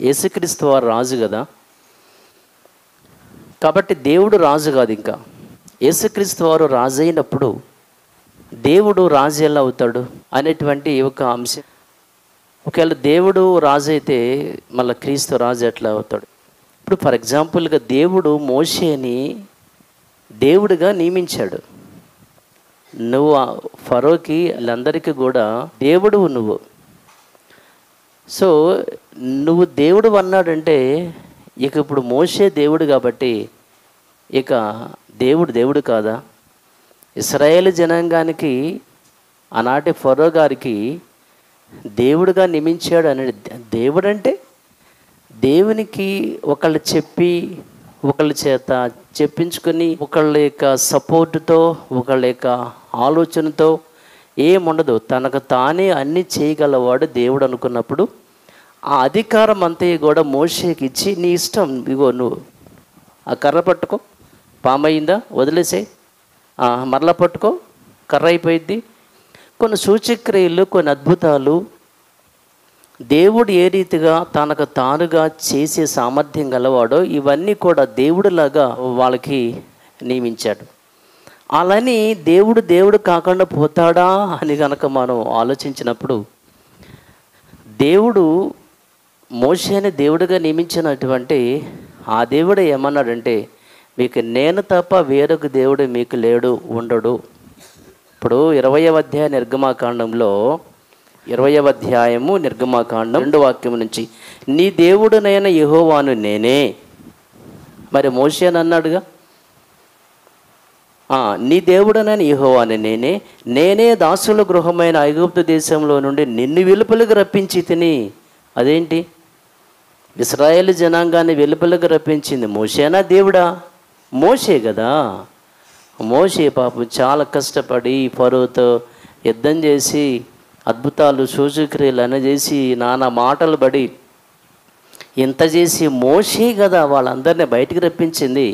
యేసుక్రీస్తు వారు రాజు కదా, కాబట్టి దేవుడు రాజు కాదు. ఇంకా యేసుక్రీస్తు వారు రాజు అయినప్పుడు దేవుడు రాజు ఎలా అవుతాడు అనేటువంటి ఒక అంశం. ఒకవేళ దేవుడు రాజు అయితే మళ్ళీ క్రీస్తు రాజు ఎట్లా అవుతాడు? ఇప్పుడు ఫర్ ఎగ్జాంపుల్గా దేవుడు మోషేని దేవుడిగా నియమించాడు. నువ్వు ఫరోకి వీళ్ళందరికీ కూడా దేవుడు నువ్వు. సో నువ్వు దేవుడు అన్నాడంటే ఇక ఇప్పుడు మోషే దేవుడు కాబట్టి ఇక దేవుడు కాదా? ఇశ్రాయేలు జనాంగానికి ఆనాటి ఫరో గారికి దేవుడుగా నియమించాడు అనేది. దేవుడు అంటే దేవునికి ఒకళ్ళు చెప్పి ఒకళ్ళ చేత చెప్పించుకొని ఒకళ్ళ యొక్క సపోర్టుతో ఒకళ్ళ యొక్క ఆలోచనతో ఏముండదు, తనకు తానే అన్నీ చేయగలవాడు దేవుడు అనుకున్నప్పుడు ఆ అధికారం అంతా కూడా మోషేకి ఇచ్చి, నీ ఇష్టం, ఇగో నువ్వు ఆ కర్ర పట్టుకో, పామైందా వదిలేసే, మరలా పట్టుకో కర్ర అయిపోయింది. కొన్ని సూచక్రియలు, కొన్ని అద్భుతాలు దేవుడు ఏ రీతిగా తనకు తానుగా చేసే సామర్థ్యం గలవాడో ఇవన్నీ కూడా దేవుడిలాగా వాళ్ళకి నియమించాడు. అలాని దేవుడు కాకుండా పోతాడా అని కనుక మనం ఆలోచించినప్పుడు, దేవుడు మోషేని దేవుడిగా నియమించినటువంటి ఆ దేవుడు ఏమన్నాడంటే, మీకు నేను తప్ప వేరొక దేవుడు మీకు లేడు, ఉండడు. ఇప్పుడు 20వ అధ్యాయం నిర్గమాకాండంలో 20వ అధ్యాయము నిర్గమాకాండం 2వ వాక్యం నుంచి, నీ దేవుడునైన యెహోవాను నేనే. మరి మోషే అని అన్నాడుగా, నీ దేవుడునైన యెహోవాను నేనే దాసుల గృహమైన ఐగుప్తు దేశంలో నుండి నిన్ను వెలుపలకు రప్పించి తిని. అదేంటి? ఇశ్రాయేలు జనాంగాన్ని వెలుపలకు రప్పించింది మోషేనా దేవుడా? మోషే కదా. మోషే పాపం చాలా కష్టపడి ఫరోతో యుద్ధం చేసి అద్భుతాలు సూచక్రియలు చేసి నానా మాటలు పడి ఇంత చేసి మోషే కదా వాళ్ళందరినీ బయటికి రప్పించింది.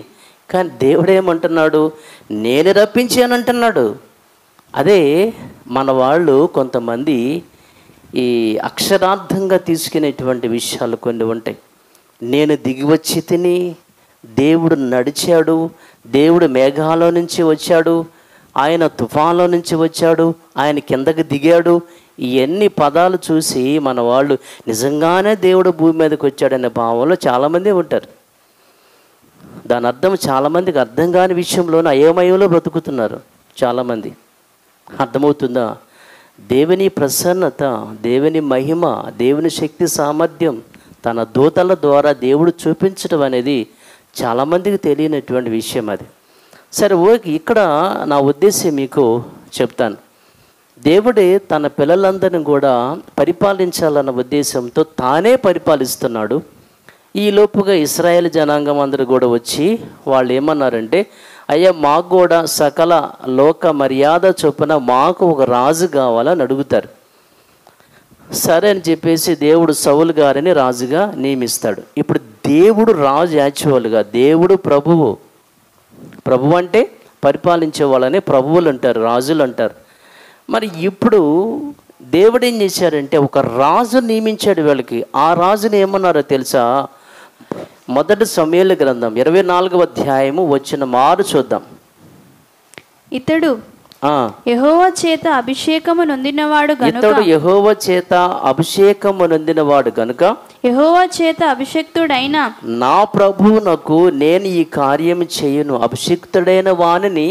కానీ దేవుడు ఏమంటున్నాడు? నేను రప్పించానంటున్నాడు. అదే మన వాళ్ళు కొంతమంది ఈ అక్షరార్థంగా తీసుకునేటువంటి విషయాలు కొన్ని ఉంటాయి. నేను దిగి వచ్చి తిని, దేవుడు నడిచాడు, దేవుడు మేఘాలో నుంచి వచ్చాడు, ఆయన తుఫాన్లో నుంచి వచ్చాడు, ఆయన కిందకి దిగాడు. ఇవన్నీ పదాలు చూసి మన వాళ్ళు నిజంగానే దేవుడు భూమి మీదకి వచ్చాడనే భావంలో చాలామంది ఉంటారు. దాని అర్థం చాలామందికి అర్థం కాని విషయంలోనే అయోమయంలో బ్రతుకుతున్నారు చాలామంది. అర్థమవుతుందా? దేవుని ప్రసన్నత, దేవుని మహిమ, దేవుని శక్తి సామర్థ్యం తన దూతల ద్వారా దేవుడు చూపించడం అనేది చాలామందికి తెలియనటువంటి విషయం అది. సరే ఓకే, ఇక్కడ నా ఉద్దేశం మీకు చెప్తాను. దేవుడే తన పిల్లలందరినీ కూడా పరిపాలించాలన్న ఉద్దేశంతో తానే పరిపాలిస్తున్నాడు. ఈ లోపుగా ఇశ్రాయేల్ జనాంగం అందరూ కూడా వచ్చి వాళ్ళు ఏమన్నారంటే, అయ్యా మాకు కూడా సకల లోక మర్యాద చొప్పున మాకు ఒక రాజు కావాలని అడుగుతారు. సరే అని చెప్పేసి దేవుడు సౌలు గారిని రాజుగా నియమిస్తాడు. ఇప్పుడు దేవుడు రాజు, యాక్చువల్గా దేవుడు ప్రభువు. ప్రభు అంటే పరిపాలించే వాళ్ళని ప్రభువులు అంటారు, రాజులు అంటారు. మరి ఇప్పుడు దేవుడు ఏం చేశాడంటే ఒక రాజు నియమించాడు వీళ్ళకి. ఆ రాజుని ఏమన్నారో తెలుసా? మొదటి సమూయేలు గ్రంథం 24వ అధ్యాయము వచ్చిన 6 చూద్దాం. ఇతడు యెహోవా చేత అభిషేకము నొందినవాడు గనుక యెహోవా చేత అభిషేక్తుడైన నా ప్రభువునకు నేను ఈ కార్యం చేయును. అభిషిక్తుడైన వానిని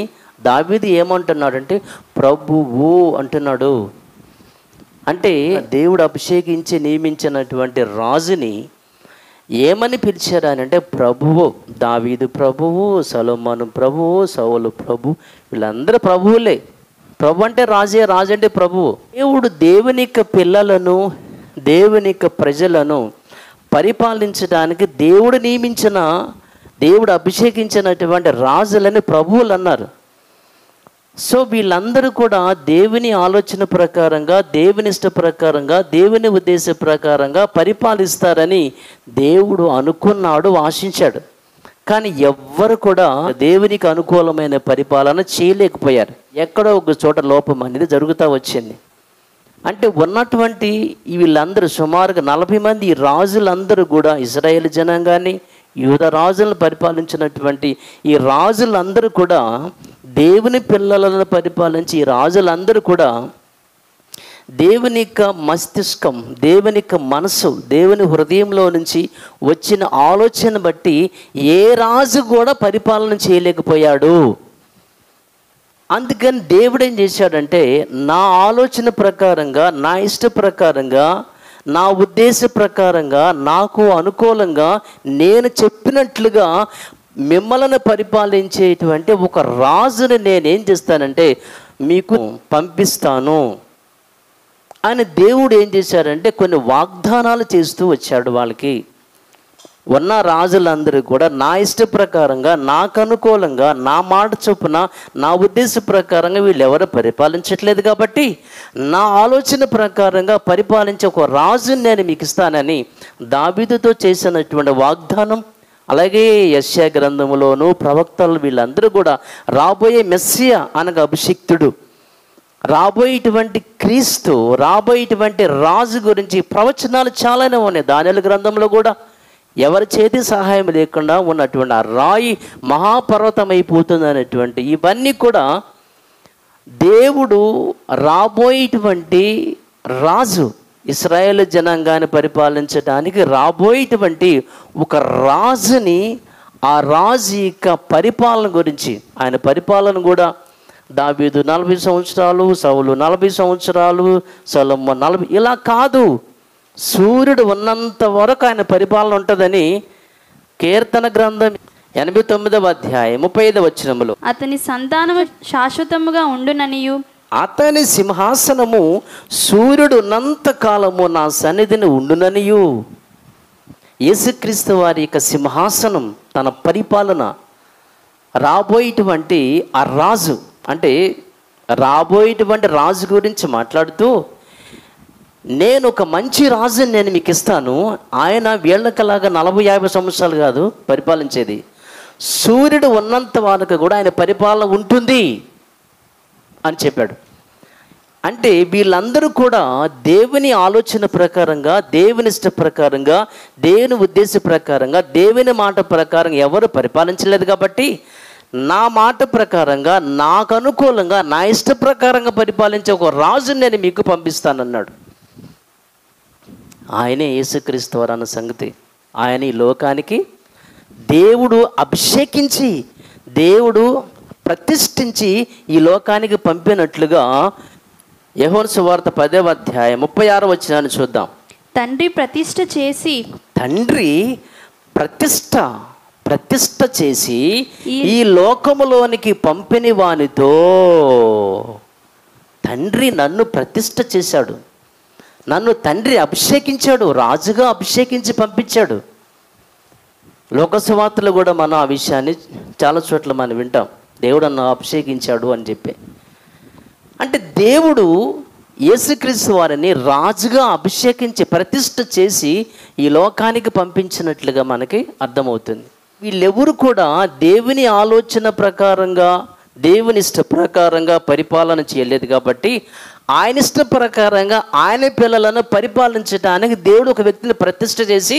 దావీదు ఏమంటున్నాడంటే ప్రభువు అంటున్నాడు. అంటే దేవుడు అభిషేకించి నియమించినటువంటి రాజుని ఏమని పిలిచారు అని అంటే ప్రభువు. దావీదు ప్రభువు, సొలొమోను ప్రభువు, సౌలు ప్రభు, వీళ్ళందరూ ప్రభువులే. ప్రభు అంటే రాజే, రాజు అంటే ప్రభువు. దేవుడు దేవుని యొక్క పిల్లలను, దేవుని యొక్క ప్రజలను పరిపాలించడానికి దేవుడు నియమించిన, దేవుడు అభిషేకించినటువంటి రాజులని ప్రభువులు అన్నారు. సో వీళ్ళందరూ కూడా దేవుని ఆలోచన ప్రకారంగా, దేవుని ఇష్ట ప్రకారంగా, దేవుని ఉద్దేశ ప్రకారంగా పరిపాలిస్తారని దేవుడు అనుకున్నాడు, ఆశించాడు. కానీ ఎవ్వరు కూడా దేవునికి అనుకూలమైన పరిపాలన చేయలేకపోయారు. ఎక్కడో ఒక చోట లోపం అనేది జరుగుతూ వచ్చింది. అంటే ఉన్నటువంటి వీళ్ళందరూ సుమారుగా 40 మంది ఈ రాజులందరూ కూడా ఇశ్రాయేలు జనాంగాన్ని, యూదా రాజులను పరిపాలించినటువంటి ఈ రాజులందరూ కూడా దేవుని పిల్లలను పరిపాలించి ఈ రాజులందరూ కూడా దేవుని యొక్క మస్తిష్కం, దేవుని యొక్క మనసు, దేవుని హృదయంలో నుంచి వచ్చిన ఆలోచన బట్టి ఏ రాజు కూడా పరిపాలన చేయలేకపోయాడు. అందుకని దేవుడు ఏం చేశాడంటే, నా ఆలోచన ప్రకారంగా, నా ఇష్ట ప్రకారంగా, నా ఉద్దేశ ప్రకారంగా, నాకు అనుకూలంగా నేను చెప్పినట్లుగా మిమ్మల్ని పరిపాలించేటువంటి ఒక రాజుని నేనేం చేస్తానంటే మీకు పంపిస్తాను అని దేవుడు ఏం చేశాడంటే కొన్ని వాగ్దానాలు చేస్తూ వచ్చాడు. వాళ్ళకి ఉన్న రాజులందరూ కూడా నా ఇష్ట ప్రకారంగా, నాకు అనుకూలంగా, నా మాట చొప్పున, నా ఉద్దేశ ప్రకారంగా వీళ్ళు ఎవరు పరిపాలించట్లేదు కాబట్టి నా ఆలోచన ప్రకారంగా పరిపాలించే ఒక రాజుని నేను మీకు ఇస్తానని దావీదుతో చేసినటువంటి వాగ్దానం. అలాగే యెషయా గ్రంథములోను ప్రవక్తలు వీళ్ళందరూ కూడా రాబోయే మెస్సియా అనగా అభిషిక్తుడు, రాబోయేటువంటి క్రీస్తు, రాబోయేటువంటి రాజు గురించి ప్రవచనాలు చాలానే ఉన్నాయి. దానియేలు గ్రంథంలో కూడా ఎవరి చేతి సహాయం లేకుండా ఉన్నటువంటి ఆ రాయి మహాపర్వతం అయిపోతుంది అనేటువంటి ఇవన్నీ కూడా దేవుడు రాబోయేటువంటి రాజు, ఇశ్రాయేలు జనాంగాన్ని పరిపాలించడానికి రాబోయేటువంటి ఒక రాజుని, ఆ రాజు యొక్క పరిపాలన గురించి, ఆయన పరిపాలన కూడా దావీదు 40 సంవత్సరాలు, సౌలు 40 సంవత్సరాలు, సొలొమోను 40, ఇలా కాదు, సూర్యుడు ఉన్నంత వరకు ఆయన పరిపాలన ఉంటుందని కీర్తన గ్రంథం 89వ అధ్యాయం 35వ వచనములో అతని సంతానము శాశ్వతముగా ఉండుననియు, అతని సింహాసనము సూర్యుడు ఉన్నంత కాలము నా సన్నిధిని ఉండుననియు. యేసుక్రీస్తు వారి యొక్క సింహాసనం, తన పరిపాలన, రాబోయేటువంటి ఆ రాజు, అంటే రాబోయేటువంటి రాజు గురించి మాట్లాడుతూ నేను ఒక మంచి రాజుని నేను మీకు ఇస్తాను, ఆయన వీళ్ళకలాగా 40-50 సంవత్సరాలు కాదు పరిపాలించేది, సూర్యుడు ఉన్నంత వరకు కూడా ఆయన పరిపాలన ఉంటుంది అని చెప్పాడు. అంటే వీళ్ళందరూ కూడా దేవుని ఆలోచన ప్రకారంగా, దేవుని ఇష్ట ప్రకారంగా, దేవుని ఉద్దేశ ప్రకారంగా, దేవుని మాట ప్రకారం ఎవరు పరిపాలించలేదు కాబట్టి నా మాట ప్రకారంగా, నాకు అనుకూలంగా, నా ఇష్ట ప్రకారంగా పరిపాలించే ఒక రాజుని నేను మీకు పంపిస్తానన్నాడు. ఆయనే యేసుక్రీస్తు వారు అన్న సంగతి. ఆయన ఈ లోకానికి దేవుడు అభిషేకించి, దేవుడు ప్రతిష్ఠించి ఈ లోకానికి పంపినట్లుగా యోహాను సువార్త 10వ అధ్యాయం 36వ వచనాన్ని చూద్దాం. తండ్రి ప్రతిష్ఠ చేసి, తండ్రి ప్రతిష్ఠ చేసి ఈ లోకములోనికి పంపిన వానితో, తండ్రి నన్ను ప్రతిష్ఠ చేశాడు, నన్ను తండ్రి అభిషేకించాడు, రాజుగా అభిషేకించి పంపించాడు. లోకసువార్తలో కూడా మనం ఆ విషయాన్ని చాలా చోట్ల మనం వింటాం, దేవుడు నన్ను అభిషేకించాడు అని చెప్పి. అంటే దేవుడు యేసుక్రీస్తు వారిని రాజుగా అభిషేకించి ప్రతిష్ఠ చేసి ఈ లోకానికి పంపించినట్లుగా మనకి అర్థమవుతుంది. వీళ్ళెవరు కూడా దేవుని ఆలోచన ప్రకారంగా, దేవుని ఇష్ట ప్రకారంగా పరిపాలన చేయలేదు కాబట్టి ఆయన ఇష్ట ప్రకారంగా ఆయన పిల్లలను పరిపాలించడానికి దేవుడు ఒక వ్యక్తిని ప్రతిష్ఠ చేసి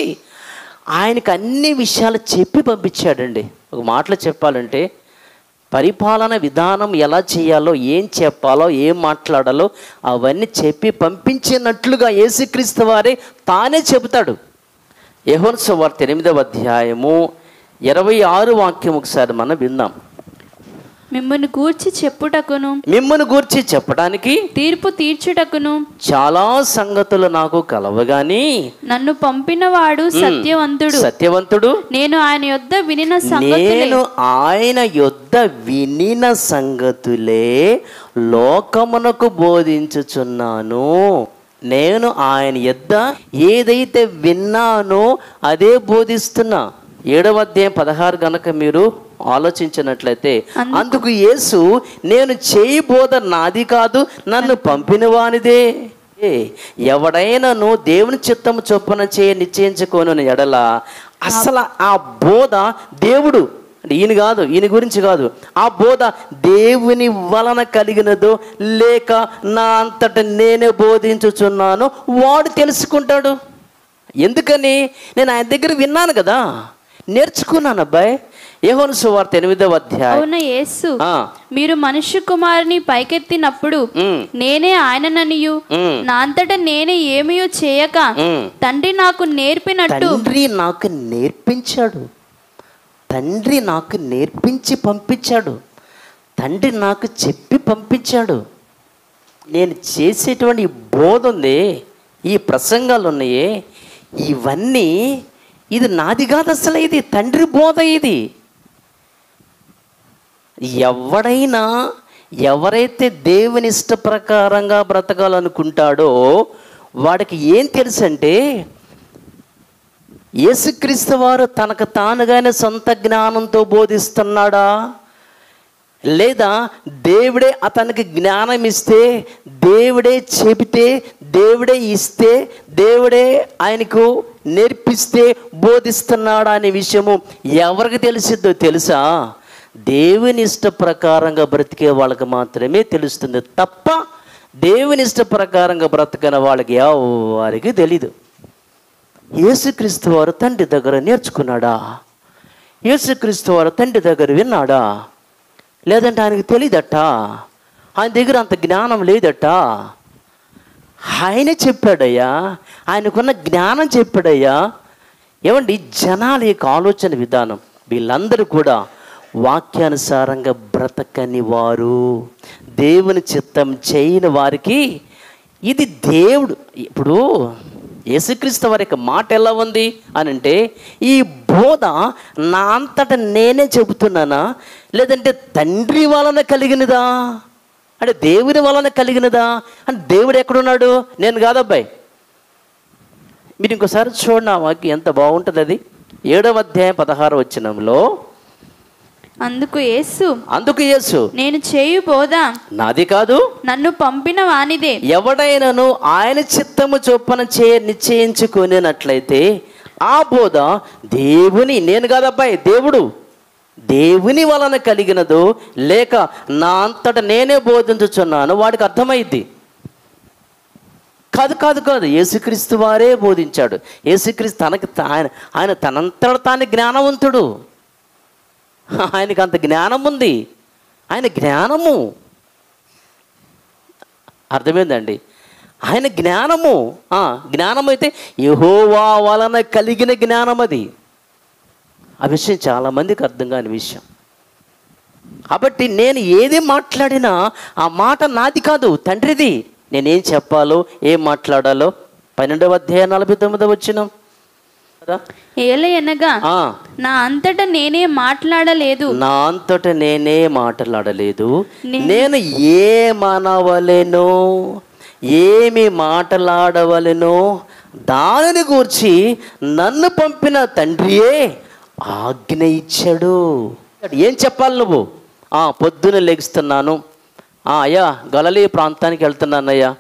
ఆయనకు అన్ని విషయాలు చెప్పి పంపించాడండి. ఒక మాటలో చెప్పాలంటే పరిపాలన విధానం ఎలా చేయాలో, ఏం చెప్పాలో, ఏం మాట్లాడాలో అవన్నీ చెప్పి పంపించినట్లుగా యేసుక్రీస్తు వారే తానే చెబుతాడు. యోహాను సువార్త 8వ అధ్యాయము 26 వాక్యం ఒకసారి మనం విందాం. మిమ్మును గూర్చి చెప్పుటకును, మిమ్మును గూర్చి చెప్పడానికి, తీర్పు తీర్చుటకును చాలా సంగతులు నాకు కలవగాని నన్ను పంపినవాడు సత్యవంతుడు, నేను ఆయన యొద్ద వినిన సంగతులే లోకమునకు బోధించుచున్నాను. నేను ఆయన యొద్ద ఏదైతే విన్నానో అదే బోధిస్తున్నా. 7వ అధ్యాయం 16 గనక మీరు ఆలోచించినట్లయితే, అందుకు యేసు నేను చేయి బోధ నాది కాదు, నన్ను పంపిన వానిదే. ఎవడైనాను దేవుని చిత్తము చొప్పున నిశ్చయించుకోను ఎడల అసలు ఆ బోధ దేవుడు అంటే ఈయన గురించి కాదు, ఆ బోధ దేవుని వలన కలిగినదో లేక నా అంతట నేనే బోధించుచున్నానో వాడు తెలుసుకుంటాడు. ఎందుకని? నేను ఆయన దగ్గర విన్నాను కదా, నేర్చుకున్నాను. అబ్బాయి, యోహాను సువార్త 8వ అధ్యాయం. అవును యేసు, మీరు మనుష్య కుమారుని పైకెత్తినప్పుడు నేనే ఆయనననియు నా అంతట నేనే ఏమీయో చేయక తండ్రి నాకు నేర్పినట్టు. తండ్రి నాకు నేర్పించాడు, తండ్రి నాకు నేర్పించి పంపించాడు, తండ్రి నాకు చెప్పి పంపించాడు. నేను చేసేటువంటి ఈ బోధ ఉంది, ఈ ప్రసంగాలు ఉన్నాయే, ఇవన్నీ ఇది నాది కాదు అసలు, ఇది తండ్రి బోధ. ఇది ఎవరైతే దేవుని ఇష్ట ప్రకారంగా బ్రతకాలనుకుంటాడో వాడికి ఏం తెలుసు అంటే, యేసుక్రీస్తు వారు తనకు తానుగానే సొంత జ్ఞానంతో బోధిస్తున్నాడా, లేదా దేవుడే అతనికి జ్ఞానం ఇస్తే, దేవుడే చెబితే, దేవుడే ఇస్తే, దేవుడే ఆయనకు నేర్పిస్తే బోధిస్తున్నాడా అనే విషయము ఎవరికి తెలిసిద్దో తెలుసా? దేవుని ఇష్ట ప్రకారంగా బ్రతికే వాళ్ళకి మాత్రమే తెలుస్తుంది తప్ప దేవుని ఇష్ట ప్రకారంగా బ్రతకని వాళ్ళకి వారికి తెలీదు. యేసుక్రీస్తు వారు తండ్రి దగ్గర నేర్చుకున్నాడా? యేసుక్రీస్తు వారు తండ్రి దగ్గర విన్నాడా? లేదంటే ఆయనకు తెలియదట, ఆయన దగ్గర అంత జ్ఞానం లేదట. ఆయనే చెప్పాడయ్యా, ఆయనకున్న జ్ఞానం చెప్పాడయ్యా. ఏమండి, జనాల యొక్క ఆలోచన విధానం, వీళ్ళందరూ కూడా వాక్యానుసారంగా బ్రతకని వారు, దేవుని చిత్తం చేయని వారికి ఇది దేవుడు. ఇప్పుడు యేసుక్రీస్తు వారి యొక్క మాట ఎలా ఉంది అని అంటే, ఈ బోధ నా అంతట నేనే చెబుతున్నానా, లేదంటే తండ్రి వలన కలిగినదా, అంటే దేవుని వలన కలిగినదా? అంటే దేవుడు ఎక్కడున్నాడు? నేను కాదబ్బాయి. మీరు ఇంకోసారి చూడండి, ఆ వాక్యం ఎంత బాగుంటుంది. అది 7వ అధ్యాయం 16వ వచనంలో, అందుకు యేసు నేను చేయు బోధ నాది కాదు, నన్ను పంపిన వానిదే. ఎవడైనాను ఆయన చిత్తము చొప్పున నిశ్చయించుకునేనట్లయితే ఆ బోధ దేవుని, నేను కాదబ్బాయి, దేవుని వలన కలిగినదో లేక నా అంతట నేనే బోధించుచున్నాను వాడికి అర్థమైద్ది. కాదు, యేసుక్రీస్తు వారే బోధించాడు. యేసుక్రీస్తు ఆయన తనంతట తాను జ్ఞానవంతుడు, ఆయనకి అంత జ్ఞానం ఉంది. ఆయన జ్ఞానము అర్థమైందండి, ఆయన జ్ఞానం అయితే యెహోవా వలన కలిగిన జ్ఞానం అది. ఆ విషయం చాలామందికి అర్థం కాని విషయం. కాబట్టి నేను ఏది మాట్లాడినా ఆ మాట నాది కాదు, తండ్రిది. నేనేం చెప్పాలో, ఏం మాట్లాడాలో 12వ అధ్యాయం 49వ వచనం. ఏలయనగా నా అంతట నేనే మాట్లాడలేదు, నేను ఏమనవలెనో, ఏమి మాట్లాడవలెనో దానిని గూర్చి నన్ను పంపిన తండ్రియే ఆజ్ఞ ఇచ్చాడు. ఏం చెప్పాలి నువ్వు? పొద్దున లెగుస్తున్నాను, అయ్యా గలిలయ ప్రాంతానికి వెళ్తున్నానయ్యా,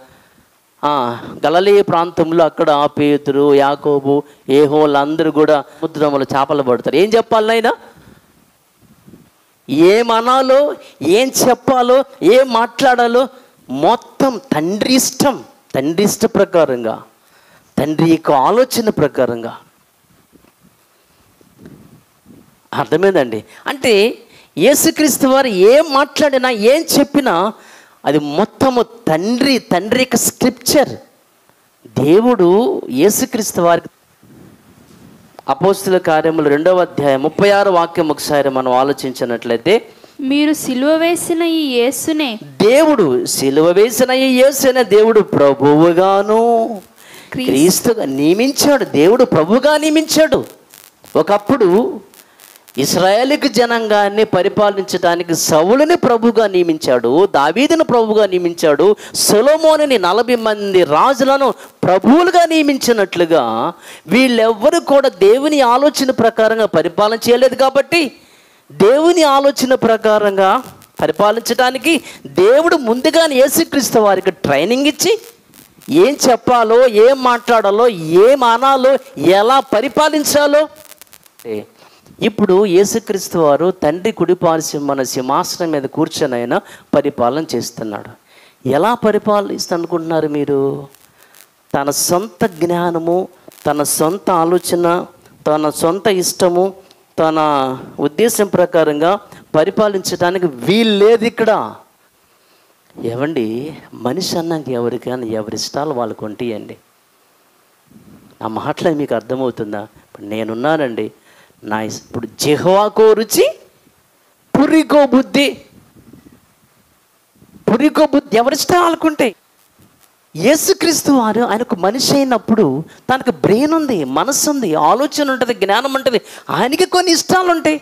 గలిలయ ప్రాంతంలో అక్కడ పేతురు, యాకోబు, యోహాను అందరూ కూడా సముద్రంలో చేపలు పడతారు. ఏం చెప్పాలి నాయనా? ఏమనాలో, ఏం చెప్పాలో, ఏం మాట్లాడాలో మొత్తం తండ్రి ఇష్ట ప్రకారంగా, తండ్రి యొక్క ఆలోచన ప్రకారంగా. అర్థమైందండి? అంటే యేసుక్రీస్తు వారు ఏం మాట్లాడినా, ఏం చెప్పినా అది మొత్తము తండ్రి యొక్క స్క్రిప్చర్. దేవుడు యేసుక్రీస్తు వారికి అపోస్తుల కార్యములు 2వ అధ్యాయం 36వ వాక్యం ఒకసారి మనం ఆలోచించినట్లయితే, మీరు సిలువ వేసిన ఈ యేసునే, దేవుడు ప్రభువుగాను క్రీస్తుగా నియమించాడు. దేవుడు ప్రభువుగా నియమించాడు. ఒకప్పుడు ఇశ్రాయేలుకు జనాంగాన్ని పరిపాలించడానికి సౌలుని ప్రభుగా నియమించాడు, దావీదును ప్రభుగా నియమించాడు, సొలొమోనుని 40 మంది రాజులను ప్రభువులుగా నియమించినట్లుగా వీళ్ళెవ్వరూ కూడా దేవుని ఆలోచన ప్రకారంగా పరిపాలన చేయలేదు. కాబట్టి దేవుని ఆలోచన ప్రకారంగా పరిపాలించడానికి దేవుడు ముందుగానే యేసుక్రీస్తు వారికి ట్రైనింగ్ ఇచ్చి ఏం చెప్పాలో, ఏం మాట్లాడాలో, ఏం అనాలో, ఎలా పరిపాలించాలో ఇప్పుడు యేసుక్రీస్తు వారు తండ్రి కుడిపార్శ్వమున సింహాసనం మీద కూర్చొని ఆయన పరిపాలన చేస్తున్నాడు. ఎలా పరిపాలిస్తాను అనుకుంటున్నారు మీరు? తన సొంత జ్ఞానము, తన సొంత ఆలోచన, తన సొంత ఇష్టము, తన ఉద్దేశం ప్రకారంగా పరిపాలించడానికి వీలు లేదు ఇక్కడ. ఏమండి, మనిషి అన్నాక ఎవరికైనా ఎవరి ఇష్టాలు వాళ్ళకు ఉంటాయండి. ఆ మాటలు మీకు అర్థమవుతుందా? ఇప్పుడు నేనున్నానండి, ఇప్పుడు జెహోవాకో రుచి పురికో బుద్ధి, ఎవరి ఇష్టం వాళ్ళకుంటాయి. యేసుక్రీస్తు వారు ఆయనకు మనిషి అయినప్పుడు తనకు బ్రెయిన్ ఉంది, మనస్సు ఉంది, ఆలోచన ఉంటుంది, జ్ఞానం ఉంటుంది. ఆయనకి కొన్ని ఇష్టాలు ఉంటాయి.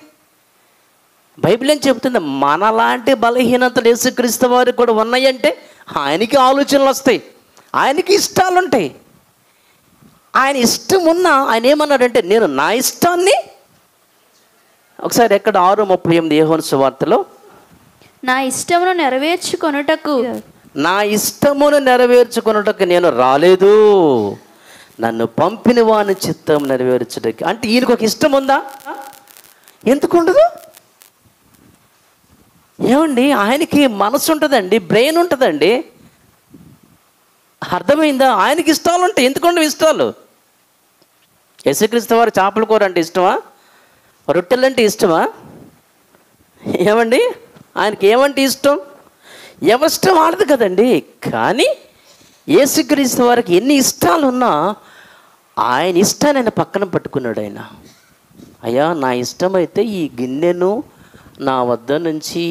బైబిల్ ఏం చెబుతుంది? మనలాంటి బలహీనతలు యేసుక్రీస్తు వారికి కూడా ఉన్నాయంటే ఆయనకి ఆలోచనలు వస్తాయి, ఆయనకి ఇష్టాలు ఉంటాయి. ఆయన ఇష్టం ఉన్నా ఆయన ఏమన్నాడంటే, నేను నా ఇష్టాన్ని, ఒకసారి ఎక్కడ 6:38 యోహాను సువార్తలో, నా ఇష్టమును నెరవేర్చుకొనుటకు నేను రాలేదు, నన్ను పంపిన వాని చిత్తం నెరవేర్చుటకి. అంటే ఈయనకు ఒక ఇష్టం ఉందా? ఎందుకు ఉండదు? ఏమండి, ఆయనకి మనసు ఉంటుందండి, బ్రెయిన్ ఉంటుందండి. అర్థమైందా? ఆయనకి ఇష్టాలు ఉంటాయి. ఎందుకుండవు ఇష్టాలు? యేసుక్రీస్తు వారు చేపల కూర అంటే ఇష్టమా? రొట్టెలు అంటే ఇష్టమా? ఏమండి, ఆయనకి ఏమంటే ఇష్టం? ఎవరిష్టం ఆడదు కదండి. కానీ యేసుక్రీస్తు వారికి ఎన్ని ఇష్టాలు ఉన్నా ఆయన ఇష్టాన్ని ఆయన పక్కన పట్టుకున్నాడు. ఆయన, అయ్యా నా ఇష్టమైతే ఈ గిన్నెను నా వద్ద నుంచి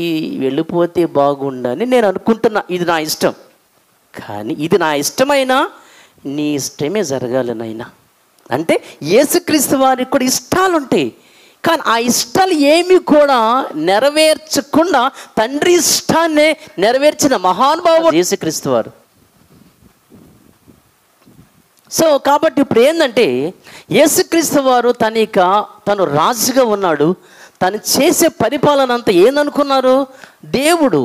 వెళ్ళిపోతే బాగుండని నేను అనుకుంటున్నా, ఇది నా ఇష్టం. కానీ ఇది నా ఇష్టమైనా నీ ఇష్టమే జరగాలి నాయనా. అంటే యేసుక్రీస్తు వారికి కూడా ఇష్టాలు ఉంటాయి. కానీ ఆ ఇష్టాలు ఏమి కూడా నెరవేర్చకుండా తండ్రి ఇష్టాన్నే నెరవేర్చిన మహానుభావుడు యేసుక్రీస్తు వారు. సో కాబట్టి ఇప్పుడు ఏంటంటే, యేసుక్రీస్తు వారు తను రాజుగా ఉన్నాడు. తను చేసే పరిపాలన అంతా ఏందనుకున్నారు? దేవుడు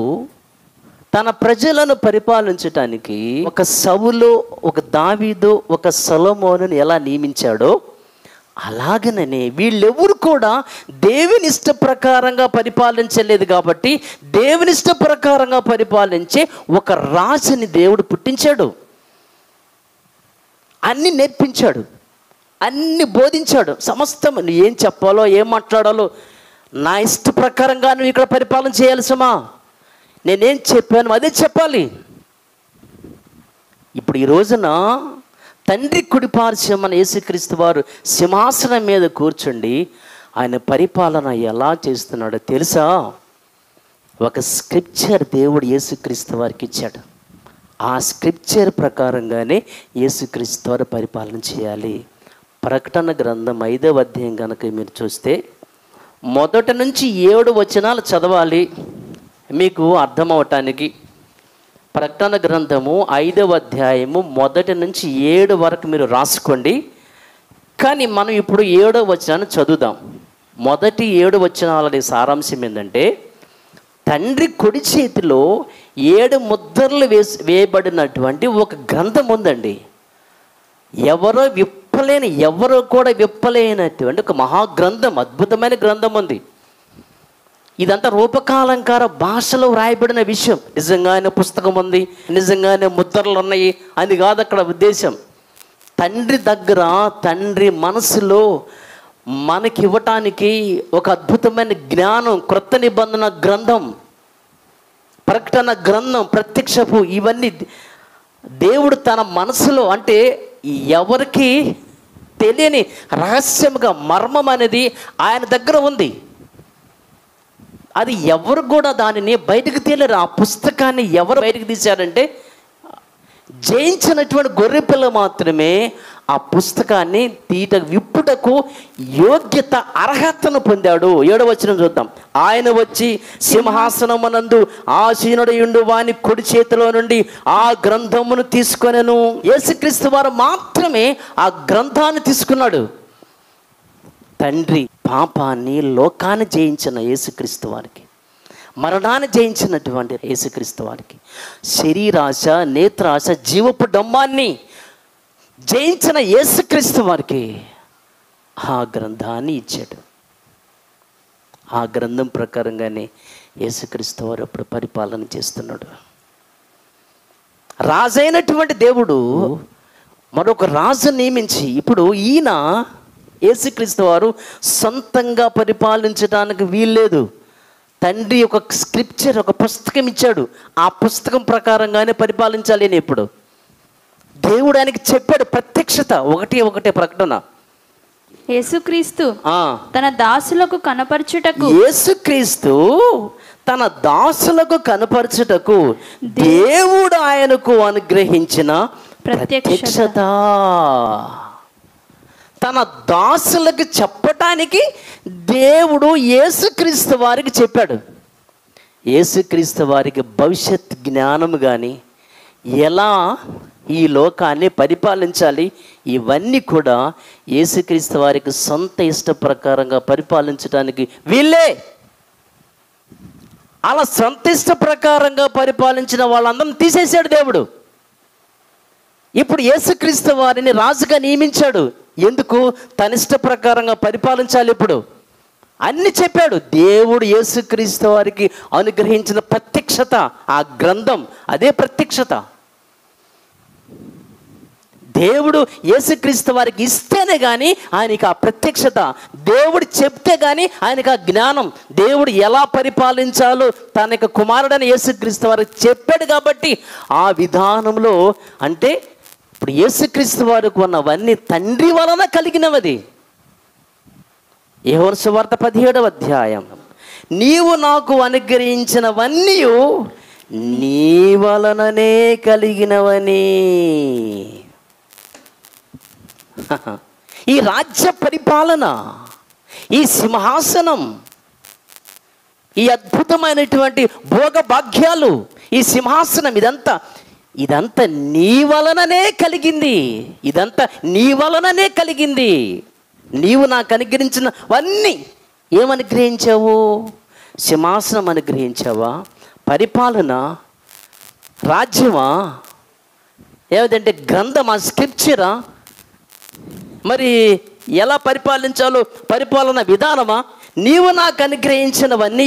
తన ప్రజలను పరిపాలించటానికి ఒక సౌలు, ఒక దావీదు, ఒక సొలొమోనుని ఎలా నియమించాడో అలాగనే వీళ్ళెవరు కూడా దేవుని ఇష్ట ప్రకారంగా పరిపాలించలేదు. కాబట్టి దేవుని ఇష్ట ప్రకారంగా పరిపాలించే ఒక రాజుని దేవుడు పుట్టించాడు. అన్ని నేర్పించాడు, అన్ని బోధించాడు. సమస్తం ఏం చెప్పాలో, ఏం మాట్లాడాలో నా ఇష్ట ప్రకారంగా నువ్వు ఇక్కడ పరిపాలన చేయాలి సుమా, నేనేం చెప్పాను అదే చెప్పాలి. ఇప్పుడు ఈ రోజున తండ్రి కుడిపార్శ్వమున యేసుక్రీస్తు వారు సింహాసనం మీద కూర్చుండి ఆయన పరిపాలన ఎలా చేస్తున్నాడో తెలుసా? ఒక స్క్రిప్చర్ దేవుడు యేసుక్రీస్తు వారికి ఇచ్చాడు. ఆ స్క్రిప్చర్ ప్రకారంగానే యేసుక్రీస్తు వారు పరిపాలన చేయాలి. ప్రకటన గ్రంథం 5వ అధ్యాయం కనుక మీరు చూస్తే 1 నుంచి 7 వచనాలు చదవాలి మీకు అర్థం అవటానికి. ప్రకటన గ్రంథము 5వ అధ్యాయము 1 నుంచి 7 వరకు మీరు రాసుకోండి. కానీ మనం ఇప్పుడు 7వ వచనాన్ని చదువుదాం. మొదటి 7 వచనాల సారాంశం ఏంటంటే, తండ్రి కుడి చేతిలో 7 ముద్రలు వేయబడినటువంటి ఒక గ్రంథం ఉందండి. ఎవరు కూడా విప్పలేనటువంటి ఒక మహాగ్రంథం, అద్భుతమైన గ్రంథం ఉంది. ఇదంతా రూపకాలంకార భాషలో వ్రాయబడిన విషయం. నిజంగానే పుస్తకం ఉంది, నిజంగానే ముద్రలు ఉన్నాయి అని కాదు అక్కడ ఉద్దేశం. తండ్రి దగ్గర, తండ్రి మనసులో మనకి ఇవ్వటానికి ఒక అద్భుతమైన జ్ఞానం, క్రొత్త నిబంధన గ్రంథం, ప్రకటన గ్రంథం, ప్రత్యక్షపు, ఇవన్నీ దేవుడు తన మనసులో, అంటే ఎవరికి తెలియని రహస్యముగా మర్మం అనేది ఆయన దగ్గర ఉంది. అది ఎవరు కూడా దానిని బయటకు తీయలేరు. ఆ పుస్తకాన్ని ఎవరు బయటకు తీశారంటే జయించినటువంటి గొర్రెపిల్ల మాత్రమే ఆ పుస్తకాన్ని విప్పుటకు యోగ్యత, అర్హతను పొందాడు. 7వ వచనం చూద్దాం. ఆయన వచ్చి సింహాసనమునందు ఆసీనుడయుండు వాని కుడి చేతిలో నుండి ఆ గ్రంథమును తీసుకొనెను. యేసుక్రీస్తు వారు మాత్రమే ఆ గ్రంథాన్ని తీసుకున్నాడు. తండ్రి పాపాన్ని, లోకాన్ని జయించిన యేసుక్రీస్తు వారికి, మరణాన్ని జయించినటువంటి యేసుక్రీస్తు వారికి, శరీరాశ, నేత్రాశ, జీవపు డంబాన్ని జయించిన యేసుక్రీస్తు వారికి ఆ గ్రంథాన్ని ఇచ్చాడు. ఆ గ్రంథం ప్రకారంగానే యేసుక్రీస్తు వారు అప్పుడు పరిపాలన చేస్తున్నాడు. రాజైనటువంటి దేవుడు మరొక రాజు నియమించి, ఇప్పుడు ఈయన యేసుక్రీస్తు వారు సొంతంగా పరిపాలించడానికి వీల్లేదు. తండ్రి ఒక స్క్రిప్చర్, ఒక పుస్తకం ఇచ్చాడు. ఆ పుస్తకం ప్రకారంగానే పరిపాలించాలి. నేను ఇప్పుడు దేవుడు ఆయనకి చెప్పాడు, ప్రత్యక్షత, ఒకటే ప్రకటన. యేసుక్రీస్తు తన దాసులకు కనపరచుటకు, యేసుక్రీస్తు తన దాసులకు కనపరచుటకు దేవుడు ఆయనకు అనుగ్రహించిన ప్రత్యక్షత, తన దాసులకు చెప్పటానికి దేవుడు యేసుక్రీస్తు వారికి చెప్పాడు. యేసుక్రీస్తు వారికి భవిష్యత్ జ్ఞానము కానీ, ఎలా ఈ లోకాన్ని పరిపాలించాలి, ఇవన్నీ కూడా యేసుక్రీస్తు వారికి సొంత ఇష్ట ప్రకారంగా పరిపాలించడానికి వీళ్ళే. అలా సొంత ఇష్ట ప్రకారంగా పరిపాలించిన వాళ్ళందరం తీసేశాడు దేవుడు. ఇప్పుడు యేసుక్రీస్తు వారిని రాజుగా నియమించాడు. ఎందుకు? తన ఇష్ట ప్రకారంగా పరిపాలించాలి. ఇప్పుడు అన్ని చెప్పాడు. దేవుడు యేసుక్రీస్తు వారికి అనుగ్రహించిన ప్రత్యక్షత, ఆ గ్రంథం, అదే ప్రత్యక్షత. దేవుడు యేసుక్రీస్తు వారికి ఇస్తేనే కానీ ఆయనకి ఆ ప్రత్యక్షత, దేవుడు చెప్తే కానీ ఆయనకు ఆ జ్ఞానం, దేవుడు ఎలా పరిపాలించాలో తన యొక్క కుమారుడైన యేసుక్రీస్తు వారికి చెప్పాడు. కాబట్టి ఆ విధానంలో, అంటే ఇప్పుడు యేసుక్రీస్తు వారికి ఉన్నవన్నీ తండ్రి వలన కలిగినవది. యోహాను సువార్త 17వ అధ్యాయం, నీవు నాకు అనుగ్రహించినవన్నీ నీ వలననే కలిగినవని. ఈ రాజ్య పరిపాలన, ఈ సింహాసనం, ఈ అద్భుతమైనటువంటి భోగ భాగ్యాలు, ఈ సింహాసనం, ఇదంతా నీ వలననే కలిగింది. ఇదంతా నీ వలననే కలిగింది. నీవు నాకు అనుగ్రహించినవన్నీ ఏమనుగ్రహించావు? సింహాసనం అనుగ్రహించావా? పరిపాలన, రాజ్యమా? ఏదంటే గ్రంథమా? స్క్రిప్చరా? మరి ఎలా పరిపాలించాలో పరిపాలన విధానమా? నీవు నాకు అనుగ్రహించినవన్నీ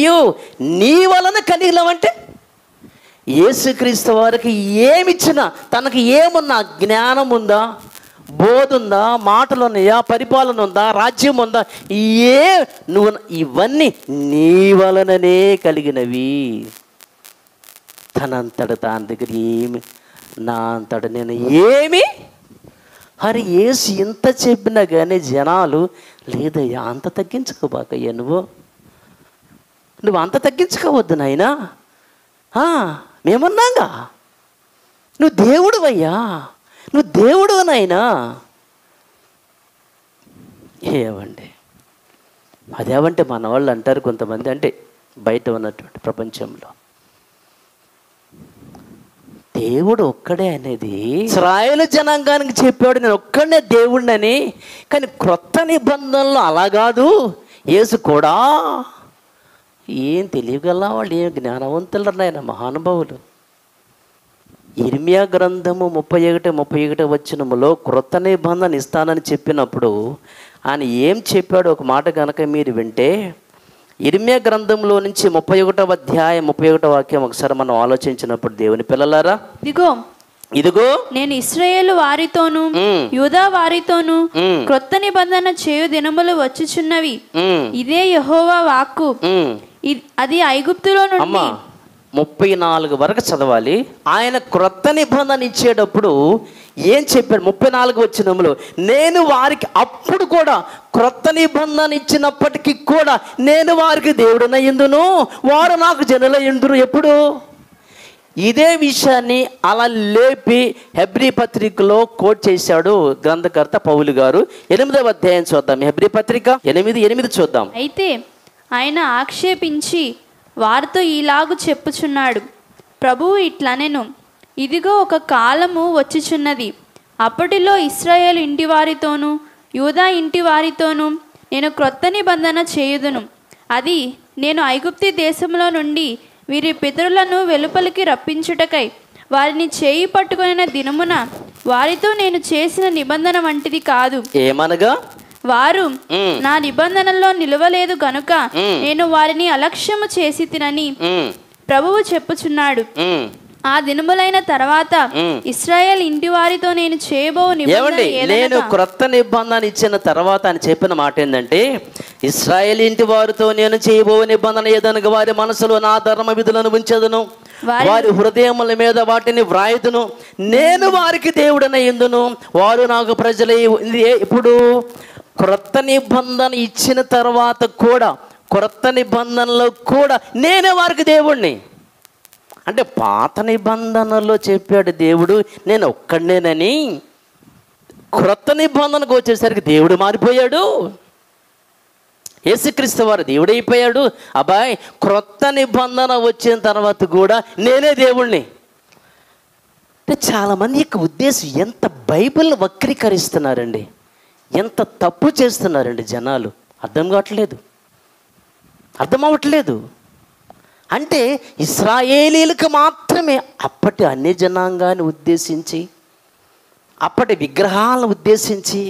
నీ వలన కలిగినవంటే యేసుక్రీస్తు వారికి ఏమిచ్చినా, తనకి ఏమున్నా, జ్ఞానం ఉందా, బోధ ఉందా, మాటలు ఉన్నాయా, పరిపాలన ఉందా, రాజ్యం ఉందా, నువ్వు ఇవన్నీ నీ వలననే కలిగినవి. తనంతట తాని దగ్గర ఏమి, నా అంతట నేను ఏమి. అరే యేసు ఇంత చెప్పినా కానీ జనాలు, లేదయ్యా అంత తగ్గించుకోబాకయ్యా, నువ్వు అంత తగ్గించుకోవద్దు నాయనా, మేమన్నాగా, నువ్వు దేవుడు అయ్యా, నువ్వు దేవుడు నాయనా. ఏమండి అదేమంటే మన వాళ్ళు అంటారు కొంతమంది, అంటే బయట ఉన్నటువంటి ప్రపంచంలో దేవుడు ఒక్కడే అనేది ఇశ్రాయేలు జనాంగానికి చెప్పాడు, నేను ఒక్కడనే దేవుడినని. కానీ క్రొత్త నిబంధనలో అలా కాదు. యేసు కూడా ఏం తెలియగల వాళ్ళు, ఏం జ్ఞానవంతులు నాయన, మహానుభావులు. ఇర్మియా గ్రంథము 31 వచనములో క్రొత్త నిబంధన ఇస్తానని చెప్పినప్పుడు ఆయన ఏం చెప్పాడు ఒక మాట కనుక మీరు వింటే, ఇర్మియా గ్రంథంలో నుంచి 31వ అధ్యాయం 31వ వాక్యం ఒకసారి మనం ఆలోచించినప్పుడు, దేవుని పిల్లలారా, ఇదిగో నేను ఇశ్రాయేలు వారితోను యూదా వారితోను క్రొత్త నిబంధన చేయు దినములు వచ్చుచున్నవి, ఇదే యెహోవా వాక్కు, అది ఐగుప్తులో నుండి. 34 వరకు చదవాలి. ఆయన క్రొత్త నిబంధన ఇచ్చేటప్పుడు ఏం చెప్పాడు? 34 వచనములో, నేను వారికి అప్పుడు కూడా క్రొత్త నిబంధన ఇచ్చినప్పటికీ కూడా నేను వారికి దేవుడనయ్యుందును, వారు నాకు జనులయ్యుందురు. ఎప్పుడు? ఇదే విషయాన్ని అలా లేపి హెబ్రీ పత్రికలో కోట్ చేశాడు గ్రంథకర్త పౌలు గారు. 8వ అధ్యాయం చూద్దాం. హెబ్రీ పత్రిక 8:8 చూద్దాం. అయితే ఆయన ఆక్షేపించి వారితో ఇలాగు చెప్పుచున్నాడు, ప్రభువు ఇట్లనెను, ఇదిగో ఒక కాలము వచ్చుచున్నది, అప్పటిలో ఇశ్రాయేలు ఇంటి వారితోనూ యూదా ఇంటి వారితోనూ నేను క్రొత్త నిబంధన చేయుదును. అది నేను ఐగుప్తు దేశంలో నుండి వీరి పితరులను వెలుపలికి రప్పించుటకై వారిని చేయి పట్టుకున్న దినమున వారితో నేను చేసిన నిబంధన వంటిది కాదు. ఏమనగా వారు నా నిబంధనలో నిలవలేదు గనుక నేను వారిని అలక్ష్యము చేసి తినని ప్రభువు చెప్పుచున్నాడు. ఆ దినములైన తర్వాత ఇశ్రాయేల్ ఇంటి వారితో నేను చేయబో ఏమండి, నేను క్రొత్త నిబంధన ఇచ్చిన తర్వాత అని చెప్పిన మాట ఏంటంటే, ఇశ్రాయేల్ ఇంటి వారితో నేను చేయబో నిబంధన ఏదనగా వారి మనసులో నా ధర్మ విధులను ఉంచెదను, వారి హృదయముల మీద వాటిని వ్రాయుదును, నేను వారికి దేవుడనై యుందును, వారు నాకు ప్రజలై. ఇప్పుడు క్రొత్త నిబంధన ఇచ్చిన తర్వాత కూడా, క్రొత్త నిబంధనలో కూడా నేనే వారికి దేవుణ్ణి. అంటే పాత నిబంధనలో చెప్పాడు దేవుడు నేను ఒక్కడనేనని, క్రొత్త నిబంధనకు వచ్చేసరికి దేవుడు మారిపోయాడు, యేసుక్రీస్తు వారు దేవుడైపోయాడు. అబ్బాయి, క్రొత్త నిబంధన వచ్చిన తర్వాత కూడా నేనే దేవుణ్ణి అంటే చాలామంది యొక్క ఉద్దేశం ఎంత బైబిల్ వక్రీకరిస్తున్నారండి, ఎంత తప్పు చేస్తున్నారండి జనాలు. అర్థం కావట్లేదు, అర్థం అవ్వట్లేదు. అంటే ఇశ్రాయేలీలకు మాత్రమే అప్పటి అన్ని జనాంగాన్ని ఉద్దేశించి, అప్పటి విగ్రహాలను ఉద్దేశించి,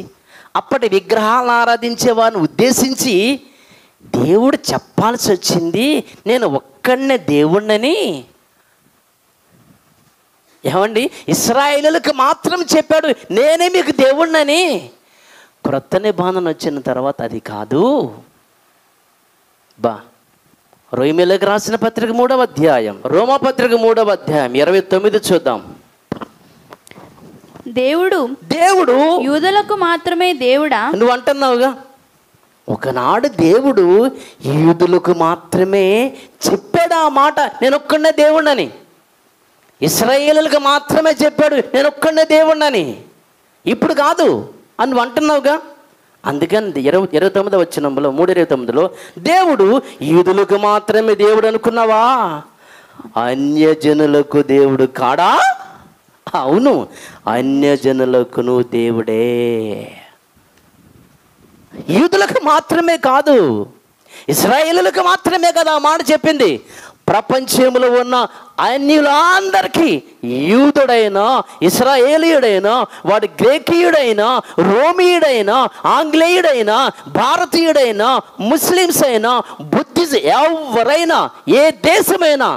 అప్పటి విగ్రహాలను ఆరాధించే వారిని ఉద్దేశించి దేవుడు చెప్పాల్సి వచ్చింది నేను ఒక్కడనే దేవుణ్ణని. ఏమండి, ఇశ్రాయేలులకు మాత్రం చెప్పాడు నేనే మీకు దేవుణ్ణని. క్రొత్త నిబంధన వచ్చిన తర్వాత అది కాదు. రోమీయులకు రాసిన పత్రిక 3వ అధ్యాయం, రోమా పత్రిక 3వ అధ్యాయం 29 చూద్దాం. దేవుడు యూదులకు మాత్రమే దేవుడా? నువ్వు అంటున్నావుగా, ఒకనాడు దేవుడు యూదులకు మాత్రమే చెప్పాడు ఆ మాట, నేను ఒక్కడే దేవుణ్ణని. ఇశ్రాయేలులకు మాత్రమే చెప్పాడు నేను ఒక్కడే దేవుణ్ణని. ఇప్పుడు కాదు అని నువ్వు అంటున్నావుగా. అందుకని 29వ వచనంలో 3:29లో దేవుడు యూదులకు మాత్రమే దేవుడు అనుకున్నావా? అన్యజనులకు దేవుడు కాడా? అవును, అన్యజనులకు నువ్వు దేవుడే. యూదులకు మాత్రమే కాదు, ఇశ్రాయేలులకు మాత్రమే కదా ఆ మాట చెప్పింది. ప్రపంచంలో ఉన్న అన్యులందరికీ, యూదుడైనా, ఇశ్రాయేలీయుడైనా, వాడు గ్రేకీయుడైనా, రోమియుడైనా, ఆంగ్లేయుడైనా, భారతీయుడైనా, ముస్లిమ్స్ అయినా, బుద్ధిస్ట్, ఎవరైనా, ఏ దేశమైనా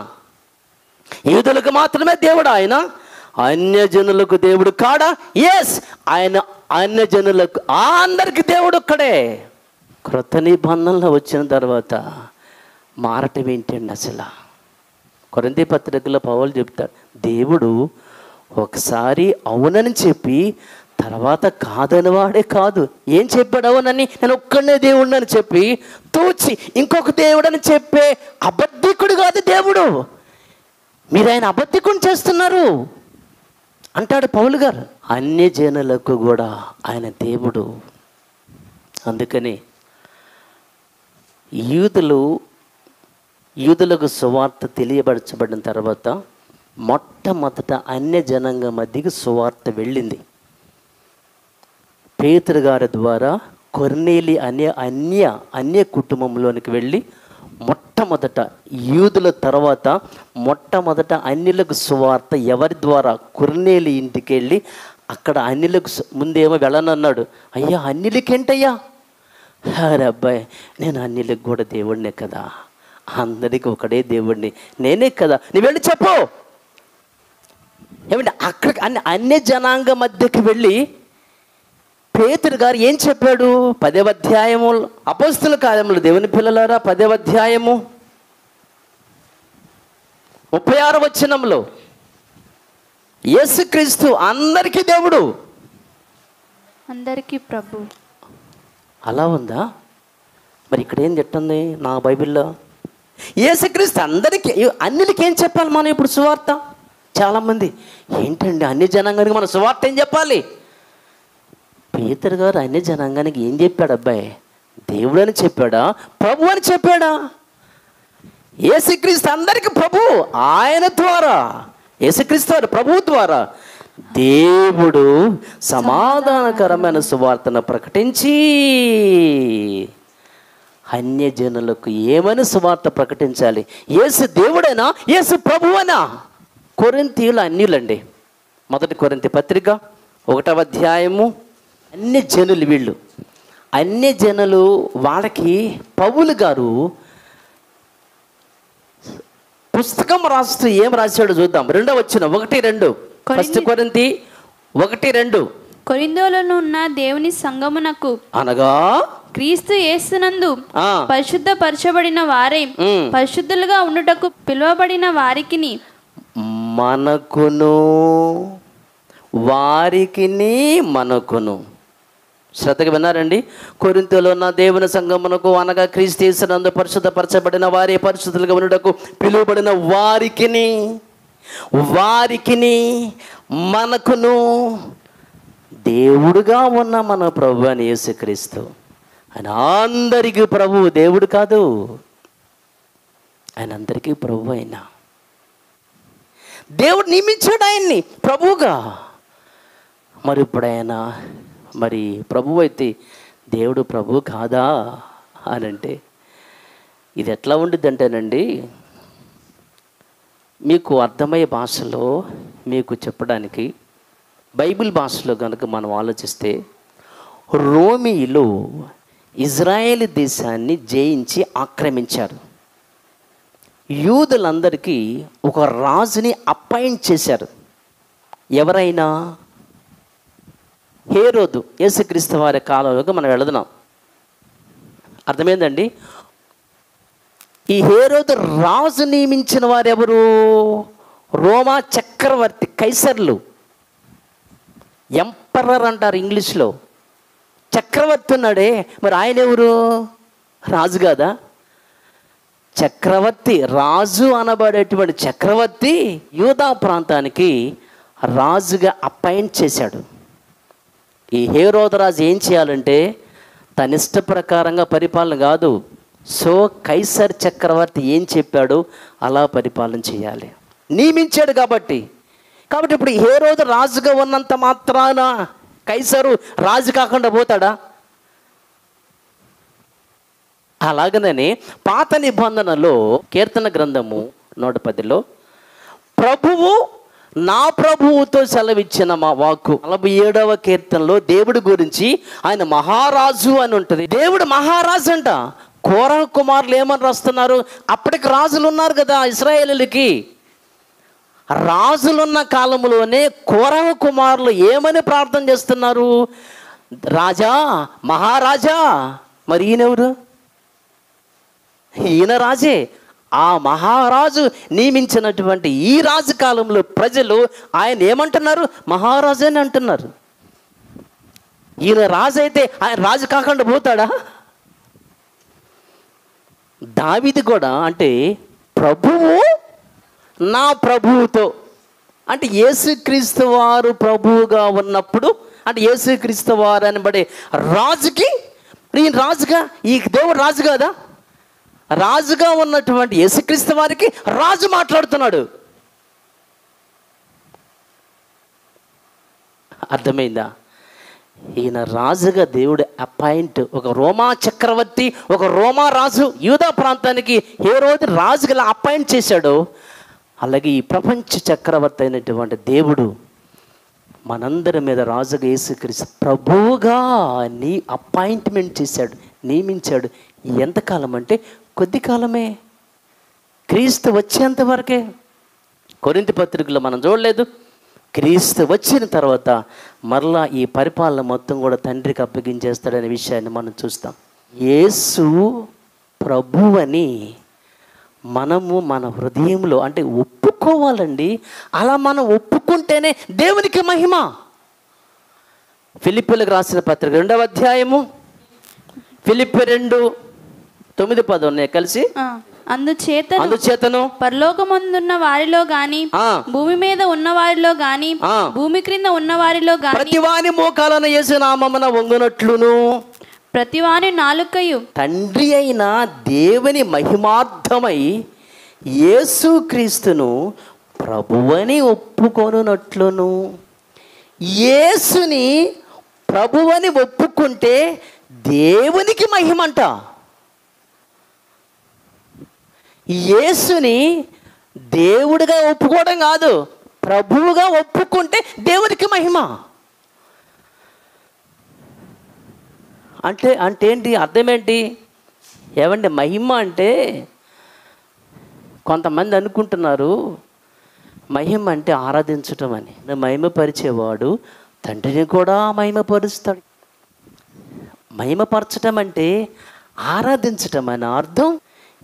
యూదులకు మాత్రమే దేవుడు ఆయన. అన్యజనులకు దేవుడు కాడా? ఎస్, ఆయన అన్యజనులకు అందరికి దేవుడు ఒక్కడే. క్రొత్త నిబంధనలు వచ్చిన తర్వాత మారటం ఏంటండి అసలు? కొరింథీ పత్రికలో పౌలు చెప్తాడు, దేవుడు ఒకసారి అవునని చెప్పి తర్వాత కాదని వాడే కాదు. ఏం చెప్పాడు? అవునని, నేను ఒక్కడనే దేవుడిని అని చెప్పి తూచి ఇంకొక దేవుడని చెప్పే అబద్ధికుడు కాదు దేవుడు. మీరు ఆయన అబద్ధికుని చేస్తున్నారు అంటాడు పౌలు గారు. అన్ని జనులకు కూడా ఆయన దేవుడు. అందుకని యూదులకు సువార్త తెలియపరచబడిన తర్వాత మొట్టమొదట అన్య జనాంగ మధ్యకి సువార్త వెళ్ళింది. పేతురు గారి ద్వారా కొర్నేలి అనే అన్య కుటుంబంలోనికి వెళ్ళి మొట్టమొదట యూదుల తర్వాత మొట్టమొదట అన్యులకు సువార్త ఎవరి ద్వారా? కొర్నేలి ఇంటికి వెళ్ళి అక్కడ అన్యులకు ముందేమో వెళ్ళనన్నాడు. అయ్యా అన్యులకేంటయ్యా? అరే అబ్బాయి, నేను అన్యులకు కూడా దేవుడినే కదా, అందరికి ఒకడే దేవుడిని, నేనే కదా, నువ్వు వెళ్ళి చెప్పు. ఏమంటే అక్కడికి అన్య జనాంగ మధ్యకి వెళ్ళి పేతురు గారు ఏం చెప్పాడు? 10వ అధ్యాయము అపోస్తుల కార్యములు, దేవుని పిల్లలారా, 10వ అధ్యాయము 36వ వచనంలో యేసుక్రీస్తు అందరికీ దేవుడు, అందరికీ ప్రభు. అలా ఉందా? మరి ఇక్కడ ఏం చెప్తుంది నా బైబిల్లో? యేసుక్రీస్తు అందరికీ, అన్యులకి ఏం చెప్పాలి మనం ఇప్పుడు సువార్త? చాలామంది ఏంటండి అన్ని జనాంగానికి మనం సువార్త ఏం చెప్పాలి? పేతురు గారు అన్ని జనాంగానికి ఏం చెప్పాడు అబ్బాయి? దేవుడు అని చెప్పాడా? ప్రభు అని చెప్పాడా? యేసుక్రీస్తు అందరికి ప్రభు, ఆయన ద్వారా, యేసుక్రీస్తు వారు ప్రభు ద్వారా దేవుడు సమాధానకరమైన సువార్తను ప్రకటించి అన్యజనులకు ఏమని సువార్త ప్రకటించాలి? యేసు దేవుడేనా? యేసు ప్రభువేనా? కొరింథీయులు అన్యులండి. 1 కొరింథీ పత్రిక 1వ అధ్యాయము, అన్ని జనులు వీళ్ళు అన్య జనులు వాళ్ళకి పౌలు గారు పుస్తకం రాస్తూ ఏం రాశాడో చూద్దాం. 2వ వచనం 1-2 1 కొరింథీ 1-2. కొరింథీయులలో ఉన్న దేవుని సంగమునకు అనగా క్రీస్తు యేసునందు పరిశుద్ధపరచబడిన వారే పరిశుద్ధులుగా ఉండుటకు పిలువబడిన వారికిని మనకును వారికిని మనకును. శ్రద్ధగా విన్నారండి. కొరింథీయులో ఉన్న దేవుని సంగమునకు అనగా క్రీస్తు యేసునందు పరిశుద్ధపరచబడిన వారే పరిశుద్ధులుగా ఉండుటకు పిలువబడిన వారికిని మనకును దేవుడుగా ఉన్న మన ప్రభు అని యేసుక్రీస్తు. ఆయన అందరికీ ప్రభువు, దేవుడు కాదు, ఆయన అందరికీ ప్రభు. అయినా దేవుడు నియమించాడు ఆయన్ని ప్రభువుగా. మరి ఇప్పుడు ఆయన మరి ప్రభువు అయితే దేవుడు ప్రభువు కాదా అని అంటే ఇది ఎట్లా ఉండిద్ది అంటేనండి, మీకు అర్థమయ్యే భాషలో మీకు చెప్పడానికి బైబిల్ భాషలో కనుక మనం ఆలోచిస్తే, రోమీయులు ఇజ్రాయేల్ దేశాన్ని జయించి ఆక్రమించారు. యూదులందరికీ ఒక రాజుని అపాయింట్ చేశారు. ఎవరైనా? హేరోదు. యేసుక్రీస్తు వారి కాలంలోకి మనం వెళుతున్నాం. అర్థమైందండి? ఈ హేరోదు రాజు నియమించిన వారు ఎవరు? రోమా చక్రవర్తి, కైసర్లు, ఎంపరర్ అంటారు ఇంగ్లీష్లో. చక్రవర్తి ఉన్నాడే, మరి ఆయన ఎవరు? రాజు కాదా? చక్రవర్తి, రాజు అనబడేటువంటి చక్రవర్తి యూదా ప్రాంతానికి రాజుగా అపాయింట్ చేశాడు. ఈ హేరోదు రాజు ఏం చేయాలంటే తన ఇష్ట ప్రకారంగా పరిపాలన కాదు, సో కైసర్ చక్రవర్తి ఏం చెప్పాడో అలా పరిపాలన చేయాలి, నియమించాడు. కాబట్టి ఇప్పుడు హేరోదు రాజుగా ఉన్నంత మాత్రాన కైసరు రాజు కాకుండా పోతాడా? అలాగనే పాత నిబంధనలో కీర్తన గ్రంథము 110లో ప్రభువు నా ప్రభువుతో సెలవిచ్చిన మా వాక్కు, 47వ కీర్తనలో దేవుడి గురించి ఆయన మహారాజు అని ఉంటుంది. దేవుడు మహారాజు అంట. కోరహ కుమారులు ఏమని రాస్తున్నారు? అప్పటికి రాజులు ఉన్నారు కదా ఇశ్రాయేలులకి. రాజులున్న కాలంలోనే కోరహ కుమారులు ఏమని ప్రార్థన చేస్తున్నారు? రాజా, మహారాజా. మరి ఈయనెవరు? ఈయన రాజే. ఆ మహారాజు నియమించినటువంటి ఈ రాజు కాలంలో ప్రజలు ఆయన ఏమంటున్నారు? మహారాజు అని అంటున్నారు. ఈయన రాజు అయితే ఆయన రాజు కాకుండా పోతాడా? దావీదు కూడా అంటే ప్రభువు నా ప్రభువుతో, అంటే యేసుక్రీస్తు వారు ప్రభువుగా ఉన్నప్పుడు, అంటే యేసుక్రీస్తు వారు అనబడే రాజుకి, ఈయన రాజుగా, ఈ దేవుడు రాజు కాదా? రాజుగా ఉన్నటువంటి యేసుక్రీస్తు వారికి రాజు మాట్లాడుతున్నాడు. అర్థమైందా? ఈయన రాజుగా దేవుడు అపాయింట్, ఒక రోమా చక్రవర్తి, ఒక రోమా రాజు యూదా ప్రాంతానికి హేరోదు రాజుగా అపాయింట్ చేశాడు. అలాగే ఈ ప్రపంచ చక్రవర్తి అయినటువంటి దేవుడు మనందరి మీద రాజుగా యేసుక్రీస్తు ప్రభువుగా అపాయింట్మెంట్ చేశాడు, నియమించాడు. ఎంతకాలం అంటే కొద్ది కాలమే, క్రీస్తు వచ్చేంత వరకే. కొరింథీ పత్రికలో మనం చూడలేదు, క్రీస్తు వచ్చిన తర్వాత మరలా ఈ పరిపాలన మొత్తం కూడా తండ్రికి అప్పగించేస్తాడనే విషయాన్ని మనం చూస్తాం. యేసు ప్రభువని మనము మన హృదయంలో అంటే ఒప్పుకోవాలండి. అలా మనం ఒప్పుకుంటేనే దేవునికి మహిమ. ఫిలిప్పీలకు రాసిన పత్రిక 2వ అధ్యాయము, ఫిలిప్పీ 2:9-10 ఉన్నాయి కలిసి. అందుచేతను పరలోకమందున్న వారిలో గాని, భూమి మీద ఉన్న వారిలో గాని, భూమి క్రింద ఉన్న వారిలో గాని, ప్రతివాని మోకాలను యేసు నామమున వంగునట్లును, ప్రతివాని నాలుకయు తండ్రి అయిన దేవుని మహిమార్థమై యేసుక్రీస్తును ప్రభువని ఒప్పుకొనున్నట్లును. యేసుని ప్రభువని ఒప్పుకుంటే దేవునికి మహిమంట. యేసుని దేవుడిగా ఒప్పుకోవడం కాదు, ప్రభువుగా ఒప్పుకుంటే దేవునికి మహిమ. అంటే అంటే ఏంటి, అర్థం ఏంటి? ఏమండి, మహిమ అంటే కొంతమంది అనుకుంటున్నారు మహిమ అంటే ఆరాధించటం అని. మహిమపరిచేవాడు తండ్రిని కూడా మహిమపరుస్తాడు. మహిమపరచటం అంటే ఆరాధించటం అని అర్థం.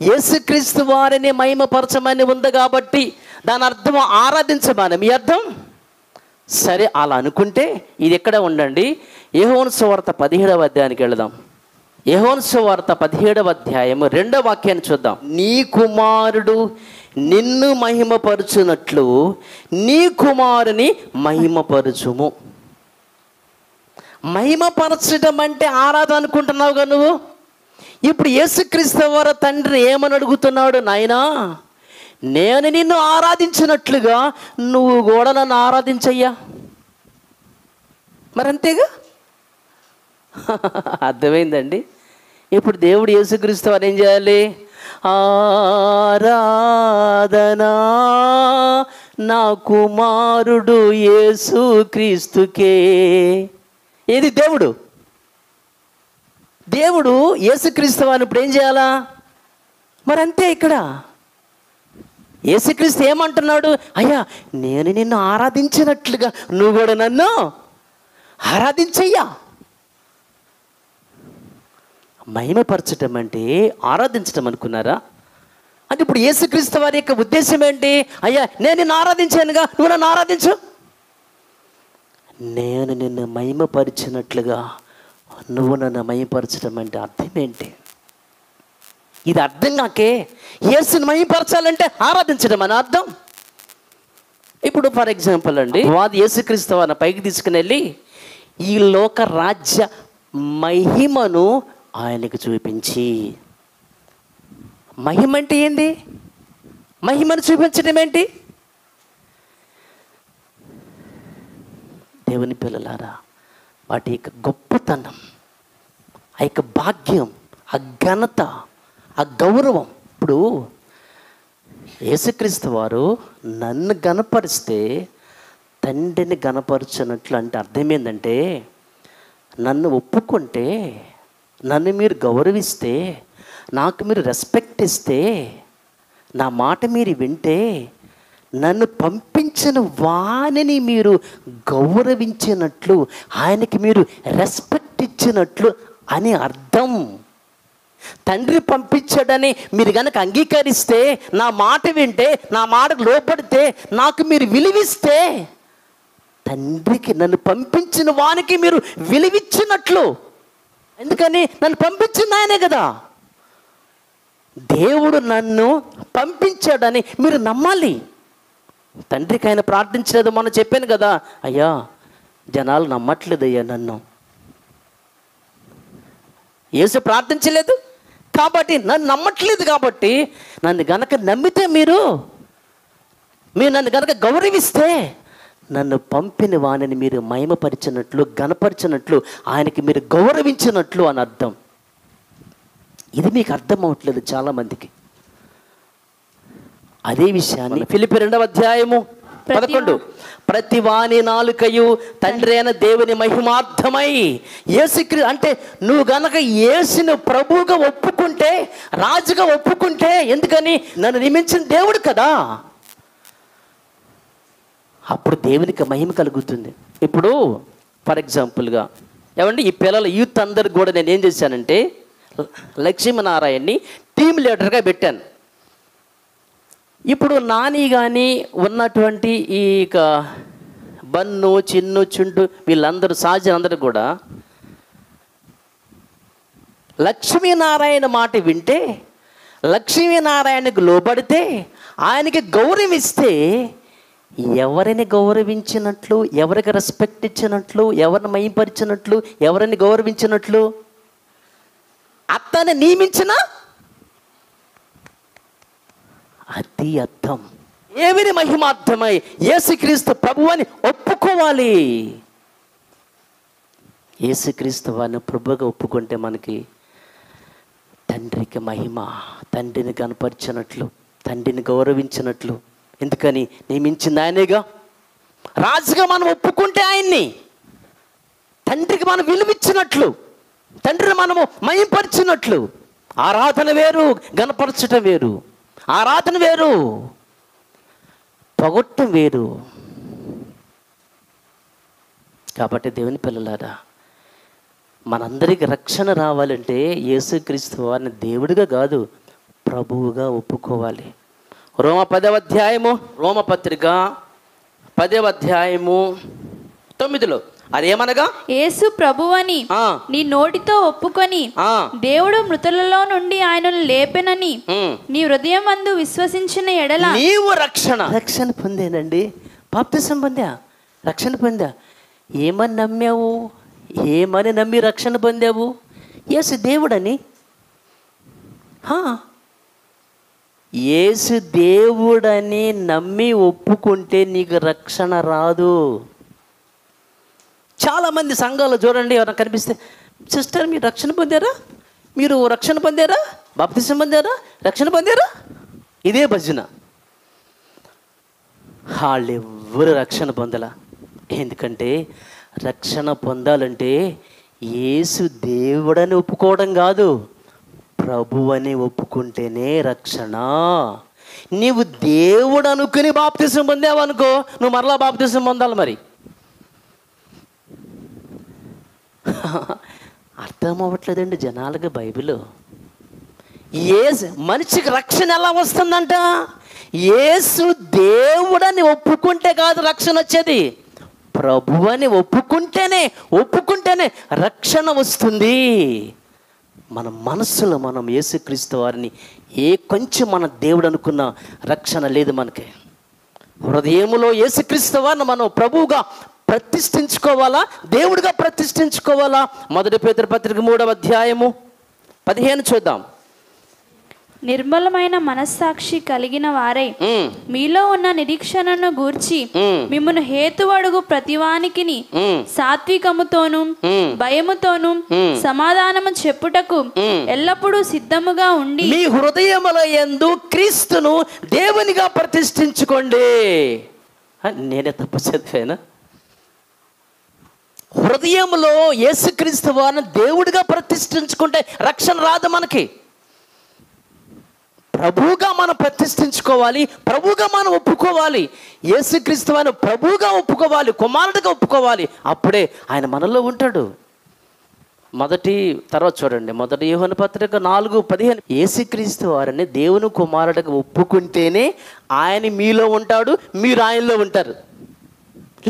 యేసుక్రీస్తు వారిని మహిమపరచమని ఉంది కాబట్టి దాని అర్థం ఆరాధించమని మీ అర్థం. సరే, అలా అనుకుంటే ఇది ఎక్కడ ఉండండి, యోహాను సువార్త 17వ అధ్యాయానికి వెళదాం. యోహాను సువార్త 17వ అధ్యాయము 2వ వాక్యాన్ని చూద్దాం. నీ కుమారుడు నిన్ను మహిమపరచునట్లు నీ కుమారుని మహిమపరచుము. మహిమపరచడం అంటే ఆరాధన అనుకుంటున్నావుగా నువ్వు. ఇప్పుడు యేసుక్రీస్తు వారి తండ్రిని ఏమని అడుగుతున్నాడు? నాయనా, నేను నిన్ను ఆరాధించినట్లుగా నువ్వు కూడా నన్ను ఆరాధించయ్యా. మరి అంతేగా, అర్థమైందండి. ఇప్పుడు దేవుడు యేసుక్రీస్తు వారు ఏం చేయాలి? ఆరాధనా నా కుమారుడు యేసుక్రీస్తుకే. ఏది దేవుడు? దేవుడు యేసుక్రీస్తు వారిని ఇప్పుడు ఏం చేయాలా? మరి అంతే. ఇక్కడ యేసుక్రీస్తు ఏమంటున్నాడు? అయ్యా, నేను నిన్ను ఆరాధించినట్లుగా నువ్వు కూడా నన్ను ఆరాధించయ్యా. మహిమపరచటం అంటే ఆరాధించటం అనుకున్నారా? అంటే ఇప్పుడు యేసుక్రీస్తు వారి యొక్క ఉద్దేశం ఏంటి? అయ్యా, నేను నిన్ను ఆరాధించానుగా, నువ్వు నన్ను ఆరాధించు. నేను నిన్ను మహిమపరిచినట్లుగా నువ్వు నన్ను మహిమపరచడం అంటే అర్థం ఏంటి? ఇది అర్థం కాకే యేసుని మహిమపరచాలంటే ఆరాధించడం అని అర్థం. ఇప్పుడు ఫర్ ఎగ్జాంపుల్ అండి, వాది యేసుక్రీస్తు వారిని పైకి తీసుకుని వెళ్ళి ఈ లోక రాజ్య మహిమను ఆయనకు చూపించి. మహిమ అంటే ఏంది? మహిమను చూపించడం ఏంటి? దేవుని పిల్లలారా, వాటి యొక్క గొప్పతనం, ఆ యొక్క భాగ్యం, ఆ ఘనత, ఆ గౌరవం. ఇప్పుడు యేసుక్రీస్తు వారు నన్ను గణపరిస్తే తండ్రిని గణపరచినట్లు అంటే అర్థం ఏంటంటే, నన్ను ఒప్పుకుంటే, నన్ను మీరు గౌరవిస్తే, నాకు మీరు రెస్పెక్ట్ ఇస్తే, నా మాట మీరు వింటే, నన్ను పంపించిన వాణిని మీరు గౌరవించినట్లు, ఆయనకి మీరు రెస్పెక్ట్ ఇచ్చినట్లు అని అర్థం. తండ్రి పంపించాడని మీరు కనుక అంగీకరిస్తే, నా మాట వింటే, నా మాటకు లోపడితే, నాకు మీరు విలువిస్తే, తండ్రికి, నన్ను పంపించిన వానికి మీరు విలువిచ్చినట్లు. ఎందుకని? నన్ను పంపించింది ఆయనే కదా. దేవుడు నన్ను పంపించాడని మీరు నమ్మాలి. తండ్రికి ఆయన ప్రార్థించలేదు, మొన్న చెప్పాను కదా, అయ్యా జనాలు నమ్మట్లేదయ్యా నన్ను. యేసు ప్రార్థించలేదు కాబట్టి, నన్ను నమ్మట్లేదు కాబట్టి, నన్ను గనక నమ్మితే, మీరు నన్ను గనక గౌరవిస్తే, నన్ను పంపిన వాణిని మీరు మహిమపరిచినట్లు, గణపరిచినట్లు, ఆయనకి మీరు గౌరవించినట్లు అని అర్థం. ఇది మీకు అర్థం అవ్వట్లేదు చాలామందికి. అదే విషయాన్ని ఫిలిప్పీ 2వ అధ్యాయము 11, ప్రతి వాని నాలుకయు తండ్రి అయిన దేవుని మహిమార్థమై. యేసుక్రీ అంటే నువ్వు గనక యేసును ప్రభువుగా ఒప్పుకుంటే, రాజుగా ఒప్పుకుంటే, ఎందుకని? నన్ను నియమించిన దేవుడు కదా, అప్పుడు దేవునికి మహిమ కలుగుతుంది. ఇప్పుడు ఫర్ ఎగ్జాంపుల్గా ఏమండి, ఈ పిల్లల యూత్ అందరికి కూడా నేను ఏం చేశానంటే, లక్ష్మీనారాయణని టీమ్ లీడర్గా పెట్టాను. ఇప్పుడు నాని కానీ ఉన్నటువంటి ఈ బన్ను, చిన్ను, చుంటు, వీళ్ళందరూ సహజందరూ కూడా లక్ష్మీనారాయణ మాట వింటే, లక్ష్మీనారాయణకు లోబడితే, ఆయనకి గౌరవిస్తే, ఎవరిని గౌరవించినట్లు, ఎవరికి రెస్పెక్ట్ ఇచ్చినట్లు, ఎవరిని మహిమపరిచినట్లు, ఎవరిని గౌరవించినట్లు? అతన్ని నియమించిన అది అర్థం. ఏవిని మహిమార్థమై యేసుక్రీస్తు ప్రభువని ఒప్పుకోవాలి. యేసుక్రీస్తు వారిని ప్రభువుగా ఒప్పుకుంటే మనకి తండ్రికి మహిమ, తండ్రిని కనపరిచినట్లు, తండ్రిని గౌరవించినట్లు. ఎందుకని? నియమించింది ఆయనేగా. రాజుగా మనం ఒప్పుకుంటే ఆయన్ని, తండ్రికి మనం విలువిచ్చినట్లు. తండ్రిని మనము మహింపరిచినట్లు. ఆరాధన వేరు, గణపరచటం వేరు. ఆరాధన వేరు, పొగట్టం వేరు. కాబట్టి దేవుని పిల్లలారా, మనందరికి రక్షణ రావాలంటే యేసుక్రీస్తు వారిని దేవుడిగా కాదు, ప్రభువుగా ఒప్పుకోవాలి. రోమ 10వ అధ్యాయము, రోమపత్రిక 10వ అధ్యాయము 9లో అదేమనగా, యేసు ప్రభువని నీ నోటితో ఒప్పుకొని దేవుడు మృతులలో నుండి ఆయనను లేపెనని నీ హృదయం అందు విశ్వసించిన ఎడల నీవు రక్షణ పొందేనండి. బాప్తిసం పొందా, రక్షణ పొందా. ఏమని నమ్మావు? ఏమని నమ్మి రక్షణ పొందావు? యేసు దేవుడని. యేసు దేవుడని నమ్మి ఒప్పుకుంటే నీకు రక్షణ రాదు. చాలామంది సంఘాలు చూడండి, ఎవరైనా కనిపిస్తే, సిస్టర్ మీరు రక్షణ పొందారా, మీరు రక్షణ పొందారా, బాప్తిసం పొందారా, రక్షణ పొందారా, ఇదే భజన. వాళ్ళు ఎవ్వరు రక్షణ పొందలా. ఎందుకంటే రక్షణ పొందాలంటే యేసు దేవుడని ఒప్పుకోవడం కాదు, ప్రభు అని ఒప్పుకుంటేనే రక్షణ. నీవు దేవుడు అనుకుని బాప్తిసం పొందావు అనుకో, నువ్వు మరలా బాప్తిసం పొందాలి. మరి అర్థం అవ్వట్లేదండి జనాలకి బైబిల్. మనిషికి రక్షణ ఎలా వస్తుందంట? యేసు దేవుడని ఒప్పుకుంటే కాదు రక్షణ వచ్చేది, ప్రభు అని ఒప్పుకుంటేనే రక్షణ వస్తుంది. మన మనస్సులో మనం యేసుక్రీస్తు వారిని కొంచెం మన దేవుడు అనుకున్న రక్షణ లేదు మనకి. హృదయములో యేసుక్రీస్తు వారిని మనం ప్రభువుగా ప్రతిష్ఠించుకోవాలా, దేవుడిగా ప్రతిష్ఠించుకోవాలా. 1 పేతురు పత్రిక 3వ అధ్యాయము 15 చూద్దాం. నిర్మలమైన మనస్సాక్షి కలిగిన వారై మీలో ఉన్న నిరీక్షణను గూర్చి మిమ్మును హేతువడుగు ప్రతివానికిని సాత్వికముతోను భయముతోను సమాధానము చెప్పుటకు ఎల్లప్పుడూ సిద్ధముగా ఉండి మీ హృదయముల యందు క్రీస్తును దేవునిగా ప్రతిష్ఠించుకోండి. నేనే తప్పు చదివానా? హృదయంలో యేసుక్రీస్తు వారిని దేవుడిగా ప్రతిష్ఠించుకుంటే రక్షణ రాదు మనకి. ప్రభువుగా మనం ప్రతిష్ఠించుకోవాలి, ప్రభువుగా మనం ఒప్పుకోవాలి. యేసుక్రీస్తు వారిని ప్రభువుగా ఒప్పుకోవాలి, కుమారుడిగా ఒప్పుకోవాలి. అప్పుడే ఆయన మనలో ఉంటాడు. తర్వాత చూడండి, 1 యోహాను పత్రిక 4:15 యేసుక్రీస్తు వారిని దేవుని కుమారుడిగా ఒప్పుకుంటేనే ఆయన మీలో ఉంటాడు, మీరు ఆయనలో ఉంటారు.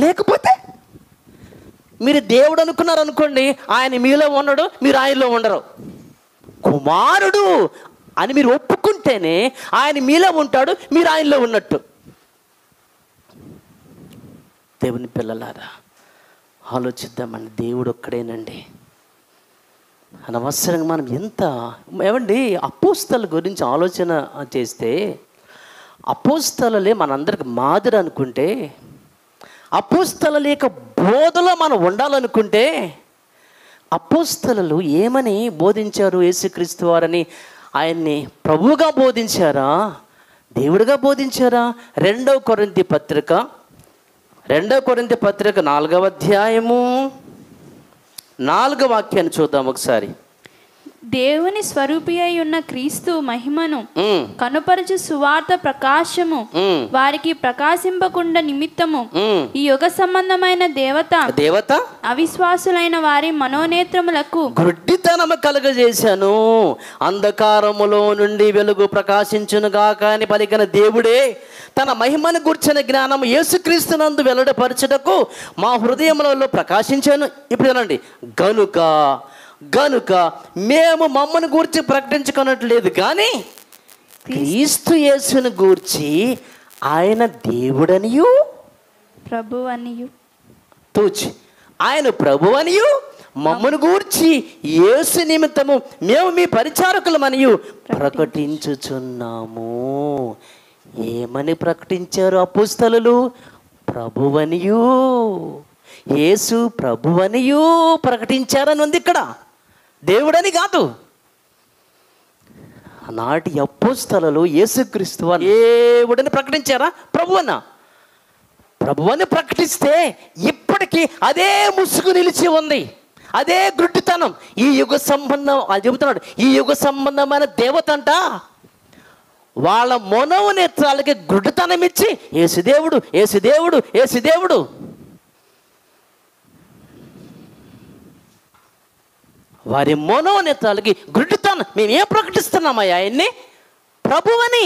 లేకపోతే మీరు దేవుడు అనుకున్నారు అనుకోండి, ఆయన మీలో ఉండడు, మీరు ఆయనలో ఉండరు. కుమారుడు అని మీరు ఒప్పుకుంటేనే ఆయన మీలో ఉంటాడు, మీరు ఆయనలో ఉన్నట్టు. దేవుని పిల్లలారా, ఆలోచిద్దామండి. దేవుడు ఒక్కడేనండి. అనవసరంగా మనం ఏమండి అపోస్తల గురించి ఆలోచన చేస్తే, అపోస్తలలే మనందరికి మాదిరి అనుకుంటే, అపోస్తల యొక్క బోధలో మనం ఉండాలనుకుంటే, అపోస్తలు ఏమని బోధించారు? యేసుక్రీస్తు వారని ఆయన్ని ప్రభువుగా బోధించారా, దేవుడిగా బోధించారా? 2 కొరింథీ పత్రిక 4వ అధ్యాయము 4వ వాక్యాన్ని చూద్దాం ఒకసారి. దేవుని స్వరూపి అయి ఉన్న క్రీస్తు మహిమను కనుపరచు సువార్త ప్రకాశము వారికి ప్రకాశింపకుండా నిమిత్తము ఈ యుగ సంబంధమైన దేవత అవిశ్వాసులైన వారి మనోనేత్రములకు గుడ్డితనము కలుగజేశాను. అంధకారములో నుండి వెలుగు ప్రకాశించునుగాక అని పలికిన దేవుడే తన మహిమను గూర్చిన జ్ఞానము యేసుక్రీస్తునందు వెల్లడపరచుటకు మా హృదయములలో ప్రకాశించాను. ఇప్పుడు ఏనండి, గనుక మేము మమ్మను గూర్చి ప్రకటించుకున్నట్లేదు, కానీ క్రీస్తు యేసును గూర్చి ఆయన దేవుడనియు ప్రభువనియు ఆయన ప్రభువనియు మమ్మను గూర్చి యేసు నిమిత్తము మేము మీ పరిచారకులమనియు ప్రకటించుచున్నాము. ఏమని ప్రకటించారు అపోస్తలులు? ప్రభువనియు యేసు ప్రభువనియు ప్రకటించారని ఉంది ఇక్కడ, దేవుడని కాదు. నాటి అపోస్తలులు యేసుక్రీస్తు దేవుడని ప్రకటించారా? ప్రభువని ప్రకటిస్తే ఇప్పటికీ అదే ముసుగు నిలిచి ఉంది, అదే గుడ్డితనం. ఈ యుగ సంబంధం అది చెబుతున్నాడు, ఈ యుగ సంబంధమైన దేవత అంట వాళ్ళ మనోనేత్రాలకి గుడ్డితనం ఇచ్చి యేసుదేవుడు యేసుదేవుడు యేసుదేవుడు. వారి మనోనేత్రాలకి గుడ్డితనం. మేము ఏం ప్రకటిస్తున్నామయ్యా? ఆయన్ని ప్రభువని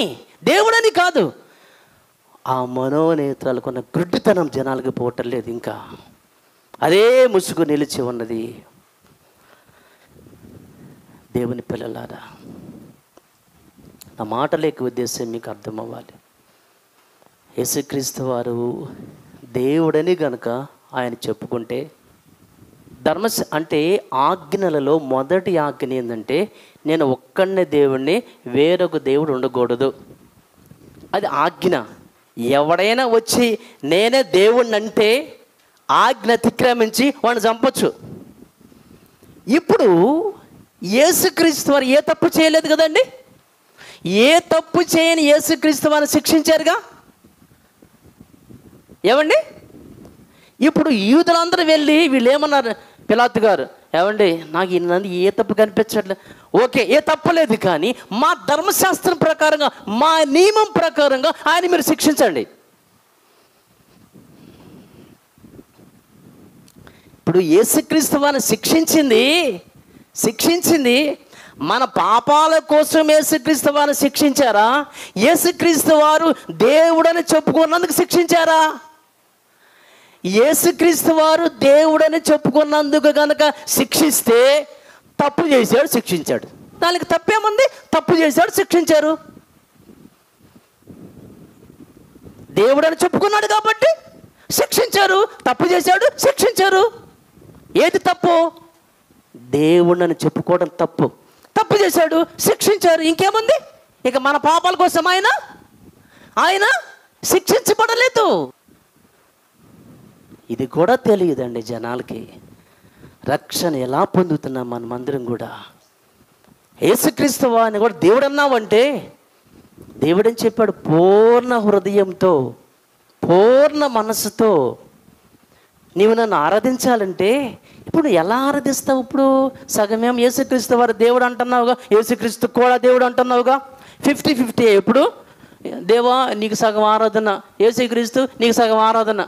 దేవుడని కాదు. ఆ మనోనేత్రాలకు ఉన్న గుడ్డితనం జనాలకి పోవటం లేదు. ఇంకా అదే ముసుగు నిలిచి ఉన్నది. దేవుని పిల్లలారా, నా మాటల యొక్క ఉద్దేశం మీకు అర్థం అవ్వాలి. యేసుక్రీస్తు వారు దేవుడని గనుక ఆయన చెప్పుకుంటే, అంటే ఆజ్ఞలలో మొదటి ఆజ్ఞ ఏంటంటే, నేను ఒక్కడనే దేవుణ్ణి, వేరొక దేవుడు ఉండకూడదు. అది ఆజ్ఞ. ఎవడైనా వచ్చి నేనే దేవుణ్ణి అంటే ఆజ్ఞ అతిక్రమించి వాడిని చంపొచ్చు. ఇప్పుడు యేసుక్రీస్తు వారు ఏ తప్పు చేయలేదు కదండి. ఏ తప్పు చేయని యేసుక్రీస్తు వారిని శిక్షించారుగా. ఏమండి? ఇప్పుడు యూదులందరూ వెళ్ళి వీళ్ళు ఏమన్నారు? పిలాతు గారు, ఏమండి నాకు ఈయన ఏ తప్పు కనిపించట్లేదు. ఓకే, ఏ తప్పలేదు, కానీ మా ధర్మశాస్త్రం ప్రకారంగా, మా నియమం ప్రకారంగా ఆయన మీరు శిక్షించండి. ఇప్పుడు యేసుక్రీస్తు వారిని శిక్షించింది మన పాపాల కోసం యేసుక్రీస్తు వారిని శిక్షించారా? యేసుక్రీస్తు వారు దేవుడని చెప్పుకున్నందుకు శిక్షించారా? యేసుక్రీస్తు వారు దేవుడని చెప్పుకున్నందుకు గనక శిక్షిస్తే, తప్పు చేశాడు శిక్షించాడు, దానికి తప్పేముంది? తప్పు చేశాడు శిక్షించారు. దేవుడని చెప్పుకున్నాడు కాబట్టి శిక్షించారు. తప్పు చేశాడు శిక్షించారు. ఏది తప్పు? దేవుడని చెప్పుకోవడం తప్పు. తప్పు చేశాడు శిక్షించారు. ఇంకేముంది? ఇక మన పాపాల కోసం ఆయన శిక్షించబడలేదు. ఇది కూడా తెలియదండి జనాలకి. రక్షణ ఎలా పొందుతున్నాం మనమందరం కూడా? యేసుక్రీస్తు వారిని కూడా దేవుడు అన్నావంటే, దేవుడని చెప్పాడు పూర్ణ హృదయంతో, పూర్ణ మనస్సుతో నీవు నన్ను ఆరాధించాలంటే. ఇప్పుడు ఎలా ఆరాధిస్తావు? ఇప్పుడు సగమేం యేసుక్రీస్తు వారు దేవుడు అంటున్నావుగా, యేసుక్రీస్తు కూడా దేవుడు అంటున్నావుగా. 50-50. ఎప్పుడు దేవా నీకు సగం ఆరాధన, యేసుక్రీస్తు నీకు సగం ఆరాధన.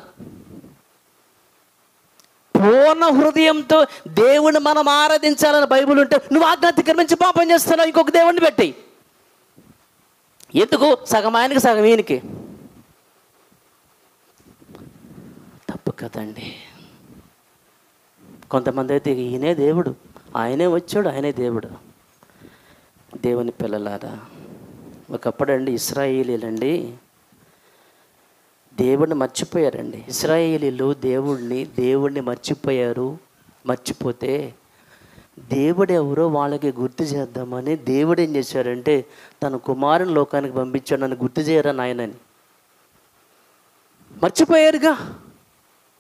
పూర్ణ హృదయంతో దేవుని మనం ఆరాధించాలని బైబిల్ ఉంటే, నువ్వు ఆజ్ఞాతిక్రమించి పాపం చేస్తున్నావు, ఇంకొక దేవుడిని పెట్టి. ఎందుకు? సగం ఆయనకి సగం ఈయనకి. తప్పు కదండి. కొంతమంది అయితే ఈయనే దేవుడు, ఆయనే వచ్చాడు, ఆయనే దేవుడు. దేవుని పిల్లలారా, ఒకప్పుడండి ఇశ్రాయేలీలండి దేవుడిని మర్చిపోయారండి. ఇశ్రాయేలీలు దేవుడిని మర్చిపోయారు. మర్చిపోతే దేవుడు ఎవరో వాళ్ళకి గుర్తు చేద్దామని దేవుడు ఏం చేశారంటే, తన కుమారుని లోకానికి పంపించాడు, నన్ను గుర్తు చేయరా నాయనని. మర్చిపోయారుగా.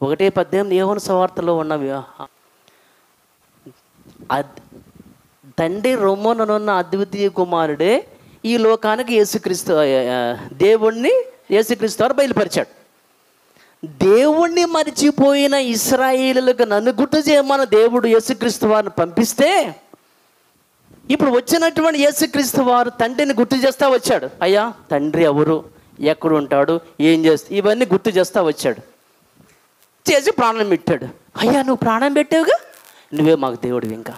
1:18 యోహాను సువార్తలో ఉన్నవి, తండ్రి రొమ్మనున్న అద్వితీయ కుమారుడే ఈ లోకానికి యేసుక్రీస్తు వారు బయలుపరిచాడు. దేవుణ్ణి మరిచిపోయిన ఇశ్రాయేలులకు నన్ను గుర్తు చేయమని దేవుడు యేసుక్రీస్తు వారిని పంపిస్తే, ఇప్పుడు వచ్చినటువంటి యేసుక్రీస్తు వారు తండ్రిని గుర్తు చేస్తూ వచ్చాడు. అయ్యా తండ్రి ఎవరు, ఎక్కడ ఉంటాడు, ఏం చేస్తా, ఇవన్నీ గుర్తు చేస్తూ వచ్చాడు. చేసి ప్రాణం పెట్టాడు. అయ్యా నువ్వు ప్రాణం పెట్టావుగా, నువ్వే మాకు దేవుడివి. ఇంకా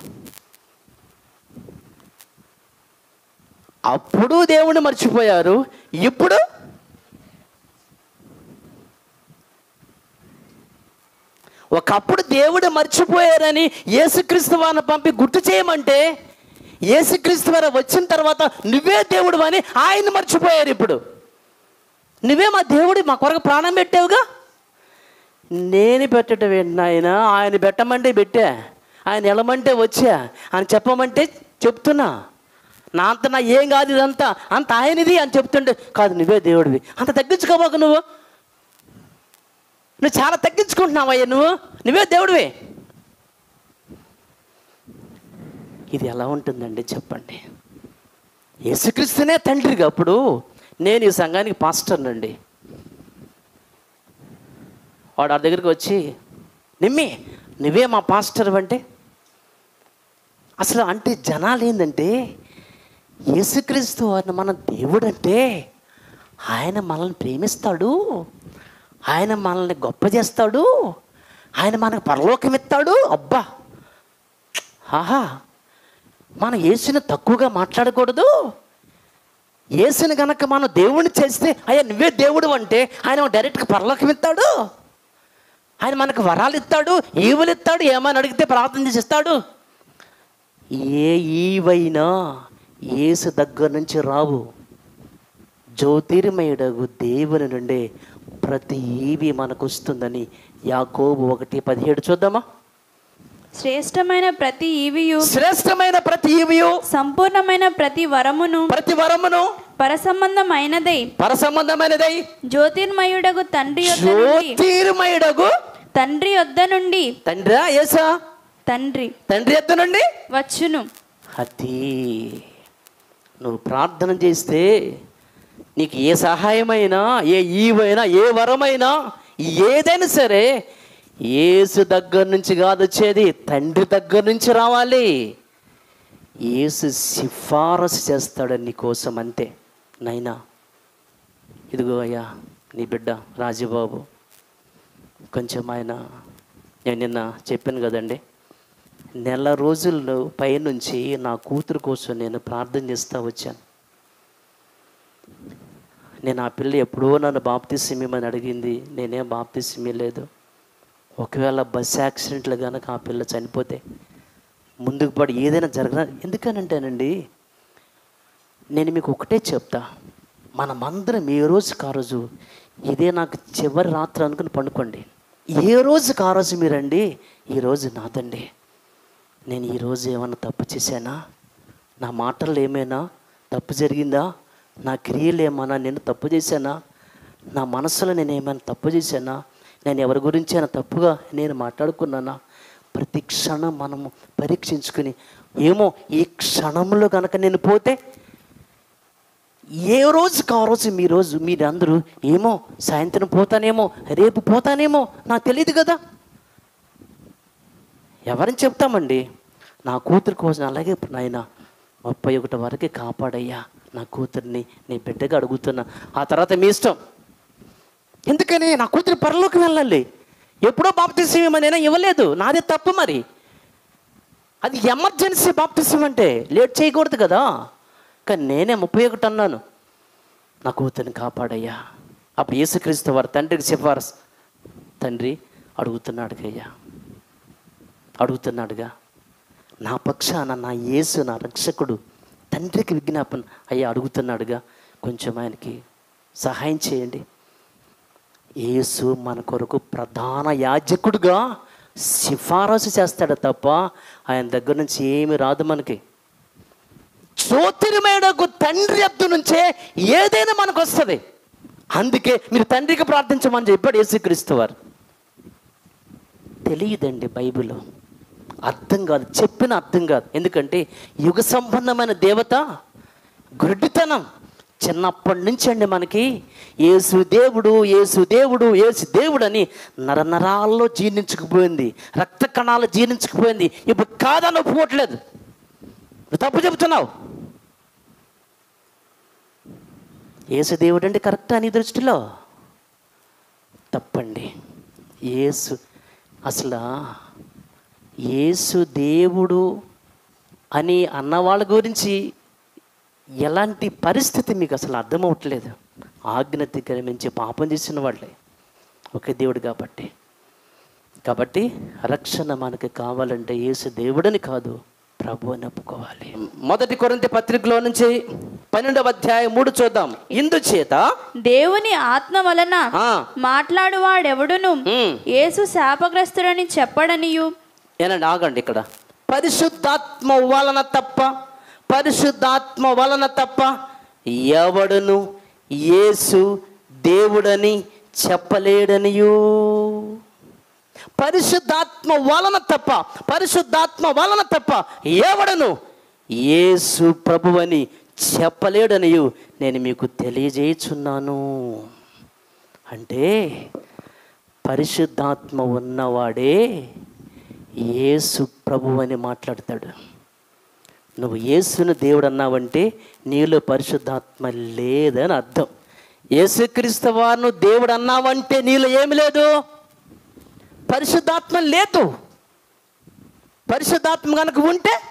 అప్పుడు దేవుణ్ణి మర్చిపోయారు. ఇప్పుడు ఒకప్పుడు దేవుడు మర్చిపోయారని యేసుక్రీస్తు వారిని పంపి గుర్తు చేయమంటే, యేసుక్రీస్తు వారు వచ్చిన తర్వాత నువ్వే దేవుడు అని ఆయన మర్చిపోయారు. ఇప్పుడు నువ్వే మా దేవుడు, మా కొరకు ప్రాణం పెట్టావుగా. నేను పెట్టడం ఏంటి ఆయన? ఆయన పెట్టమంటే పెట్టా, ఆయన వెళ్ళమంటే వచ్చా, ఆయన చెప్పమంటే చెప్తున్నా. నా ఏం కాదు, ఇదంతా అంత ఆయనది అని చెప్తుంటే, కాదు నువ్వే దేవుడివి. అంత తగ్గించుకోబాకు, నువ్వు చాలా తగ్గించుకుంటున్నావయ్యా, నువ్వే దేవుడివి. ఇది ఎలా ఉంటుందండి చెప్పండి? యేసుక్రీస్తునే తండ్రిగా. అప్పుడు నేను ఈ సంఘానికి పాస్టర్నండి. వాడు ఆ దగ్గరికి వచ్చి, నిమ్మి నువ్వే మా పాస్టర్ అంటే, అసలు అంటే జనాలు ఏంటంటే యేసుక్రీస్తు వారిని మన దేవుడు అంటే ఆయన మనల్ని ప్రేమిస్తాడు, ఆయన మనల్ని గొప్ప చేస్తాడు, ఆయన మనకు పరలోకం ఇస్తాడు. అబ్బా, ఆహా, మనం యేసుని తక్కువగా మాట్లాడకూడదు. యేసుని కనుక మనం దేవుడిని చేస్తే అయ్యా నువ్వే దేవుడు అంటే ఆయన డైరెక్ట్గా పరలోకం ఇస్తాడు, ఆయన మనకు వరాలు ఇస్తాడు, ఈవులు ఇస్తాడు, ఏమైనా అడిగితే ప్రార్థన చేసి ఇస్తాడు. ఏ ఈవైనా యేసు దగ్గర నుంచి రావు, జ్యోతిర్మయుడగు దేవుని నుండే ప్రతి ఈవి మనకు వస్తుందని యాకోబు 1:17 చూద్దామా. శ్రేష్టమైన ప్రతి ఈవియు, శ్రేష్టమైన ప్రతి ఈవియు, సంపూర్ణమైన ప్రతి వరమును పరసంబంధమైనదై జ్యోతిర్మయుడగు తండ్రి యొద్ద నుండి తండ్రి యొద్ద నుండి వచ్చును. అది నువ్వు ప్రార్థన చేస్తే నీకు ఏ సహాయమైనా, ఏ ఈవైనా, ఏ వరమైనా, ఏదైనా సరే యేసు దగ్గర నుంచి కాదు వచ్చేది, తండ్రి దగ్గర నుంచి రావాలి. యేసు సిఫారసు చేస్తాడు నీ కోసం, అంతే. నైనా ఇదిగో అయ్యా నీ బిడ్డ రాజుబాబు, కొంచెం ఆయన, నేను నిన్న చెప్పాను కదండి, నెల రోజుల్లో పైనుంచి నా కూతురు కోసం నేను ప్రార్థన చేస్తూ వచ్చాను. నేను ఆ పిల్ల ఎప్పుడో నన్ను బాప్తిసం ఇమ్మని అడిగింది, నేనేం బాప్తిసం ఇవ్వలేదు. ఒకవేళ బస్ యాక్సిడెంట్లు కనుక ఆ పిల్ల చనిపోతే ముందుకు పడి ఏదైనా జరగదు. ఎందుకనంటేనండి, నేను మీకు ఒకటే చెప్తా, మనమందరం ఏ రోజుకి ఆ రోజు ఇదే నాకు చివరి రాత్రి అనుకుని పండుకోండి. ఏ రోజుకి ఆ రోజు మీరండి, ఈరోజు నాదండి, నేను ఈరోజు ఏమైనా తప్పు చేశానా, నా మాటల్లో ఏమైనా తప్పు జరిగిందా, నా క్రియలు ఏమైనా నేను తప్పు చేశానా, నా మనసులో నేను ఏమైనా తప్పు చేశానా, నేను ఎవరి గురించి అయినా తప్పుగా నేను మాట్లాడుకున్నానా, ప్రతి క్షణం మనము పరీక్షించుకుని, ఏమో ఈ క్షణంలో కనుక నేను పోతే, ఏ రోజుకి ఆ రోజు మీరందరూ ఏమో సాయంత్రం పోతానేమో, రేపు పోతానేమో, నాకు తెలియదు కదా. ఎవరిని చెప్తామండి, నా కూతురు కోసం అలాగే నాయన 31 వరకు కాపాడయ్యా నా కూతుర్ని, నీ బిడ్డగా అడుగుతున్నా, ఆ తర్వాత మీ ఇష్టం. ఎందుకని నా కూతురు పరలోకి వెళ్ళాలి, ఎప్పుడో బాప్తిసం ఏమైనా ఇవ్వలేదు, నాదే తప్పు. మరి అది ఎమర్జెన్సీ బాప్తిసం అంటే లేట్ చేయకూడదు కదా. కానీ నేనే 31 అన్నాను, నా కూతురిని కాపాడయ్యా. అప్పుడు యేసుక్రీస్తు వారు తండ్రికి సిఫారసు, తండ్రి అడుగుతున్నాడుగా నా పక్షాన నా యేసు నా రక్షకుడు తండ్రికి విజ్ఞాపన అయ్యా అడుగుతున్నాడుగా, కొంచెం ఆయనకి సహాయం చేయండి. యేసు మన కొరకు ప్రధాన యాజకుడుగా సిఫారసు చేస్తాడు తప్ప ఆయన దగ్గర నుంచి ఏమి రాదు మనకి. జ్యోతిర్మయుడకు తండ్రి యొద్ద నుంచే ఏదైనా మనకు వస్తుంది. అందుకే మీరు తండ్రికి ప్రార్థించమని చెప్పాడు యేసుక్రీస్తు వారు. తెలియదండి, బైబిల్ అర్థం కాదు, చెప్పిన అర్థం కాదు. ఎందుకంటే యుగ సంబంధమైన దేవత గుడ్డితనం చిన్నప్పటి నుంచి అండి మనకి యేసు దేవుడు యేసు దేవుడు యేసు దేవుడు అని నరనరాల్లో జీర్ణించుకుపోయింది, రక్త కణాలు జీర్ణించుకుపోయింది. ఇప్పుడు కాదని ఒప్పుకోవట్లేదు, నువ్వు తప్పు చెబుతున్నావు. యేసు దేవుడు అంటే కరెక్టా నీ దృష్టిలో? తప్పండి. యేసు దేవుడు అని అన్నవాళ్ళ గురించి ఎలాంటి పరిస్థితి మీకు అసలు అర్థమవట్లేదు. ఆజ్ఞ అతిక్రమించి పాపం చేసిన వాళ్ళే ఒకే దేవుడు కాబట్టి రక్షణ మనకి కావాలంటే యేసు దేవుడని కాదు, ప్రభు అని ఒప్పుకోవాలి. 1 కొరింథీ పత్రికలో నుంచి 12వ అధ్యాయం 3 చూద్దాం. ఇందుచేత దేవుని ఆత్మ వలన మాట్లాడువాడెవడును యేసు శాపగ్రస్తుడని చెప్పడనియు. ఏనండి, ఆగండి. ఇక్కడ పరిశుద్ధాత్మ వలన తప్ప ఎవడును యేసు దేవుడని చెప్పలేడనియు. పరిశుద్ధాత్మ వలన తప్ప ఎవడను యేసు ప్రభువని చెప్పలేడనియు నేను మీకు తెలియజేయుచున్నాను. అంటే పరిశుద్ధాత్మ ఉన్నవాడే యేసు ప్రభు అని మాట్లాడతాడు. నువ్వు యేసును దేవుడు అన్నావంటే నీలో పరిశుద్ధాత్మ లేదని అర్థం. యేసుక్రీస్తు వారిని దేవుడు అన్నావంటే నీలో ఏమి లేదు? పరిశుద్ధాత్మ లేదు. పరిశుద్ధాత్మ కనుక ఉంటే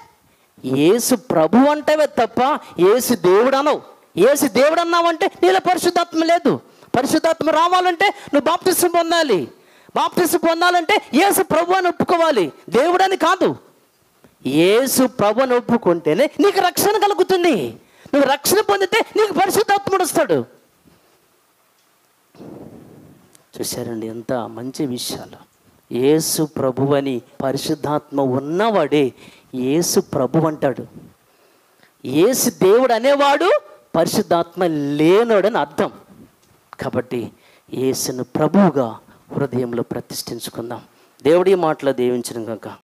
యేసు ప్రభు అంటవే తప్ప యేసు దేవుడు అనవు. యేసు దేవుడు అన్నావంటే నీలో పరిశుద్ధాత్మ లేదు. పరిశుద్ధాత్మ రావాలంటే నువ్వు బాప్తిసం పొందాలి. బాప్తిసం పొందాలంటే యేసు ప్రభు అని ఒప్పుకోవాలి, దేవుడని కాదు. యేసు ప్రభు అని ఒప్పుకుంటేనే నీకు రక్షణ కలుగుతుంది. నువ్వు రక్షణ పొందితే నీకు పరిశుద్ధాత్ముడు వస్తాడు. చూశారండి ఎంత మంచి విషయాలు. యేసు ప్రభు అని పరిశుద్ధాత్మ ఉన్నవాడే యేసు ప్రభు అంటాడు. యేసు దేవుడు అనేవాడు పరిశుద్ధాత్మ లేనోడని అర్థం. కాబట్టి యేసును ప్రభువుగా హృదయంలో ప్రతిష్ఠించుకుందాం. దేవుడి మాటలు దీవించును గాక.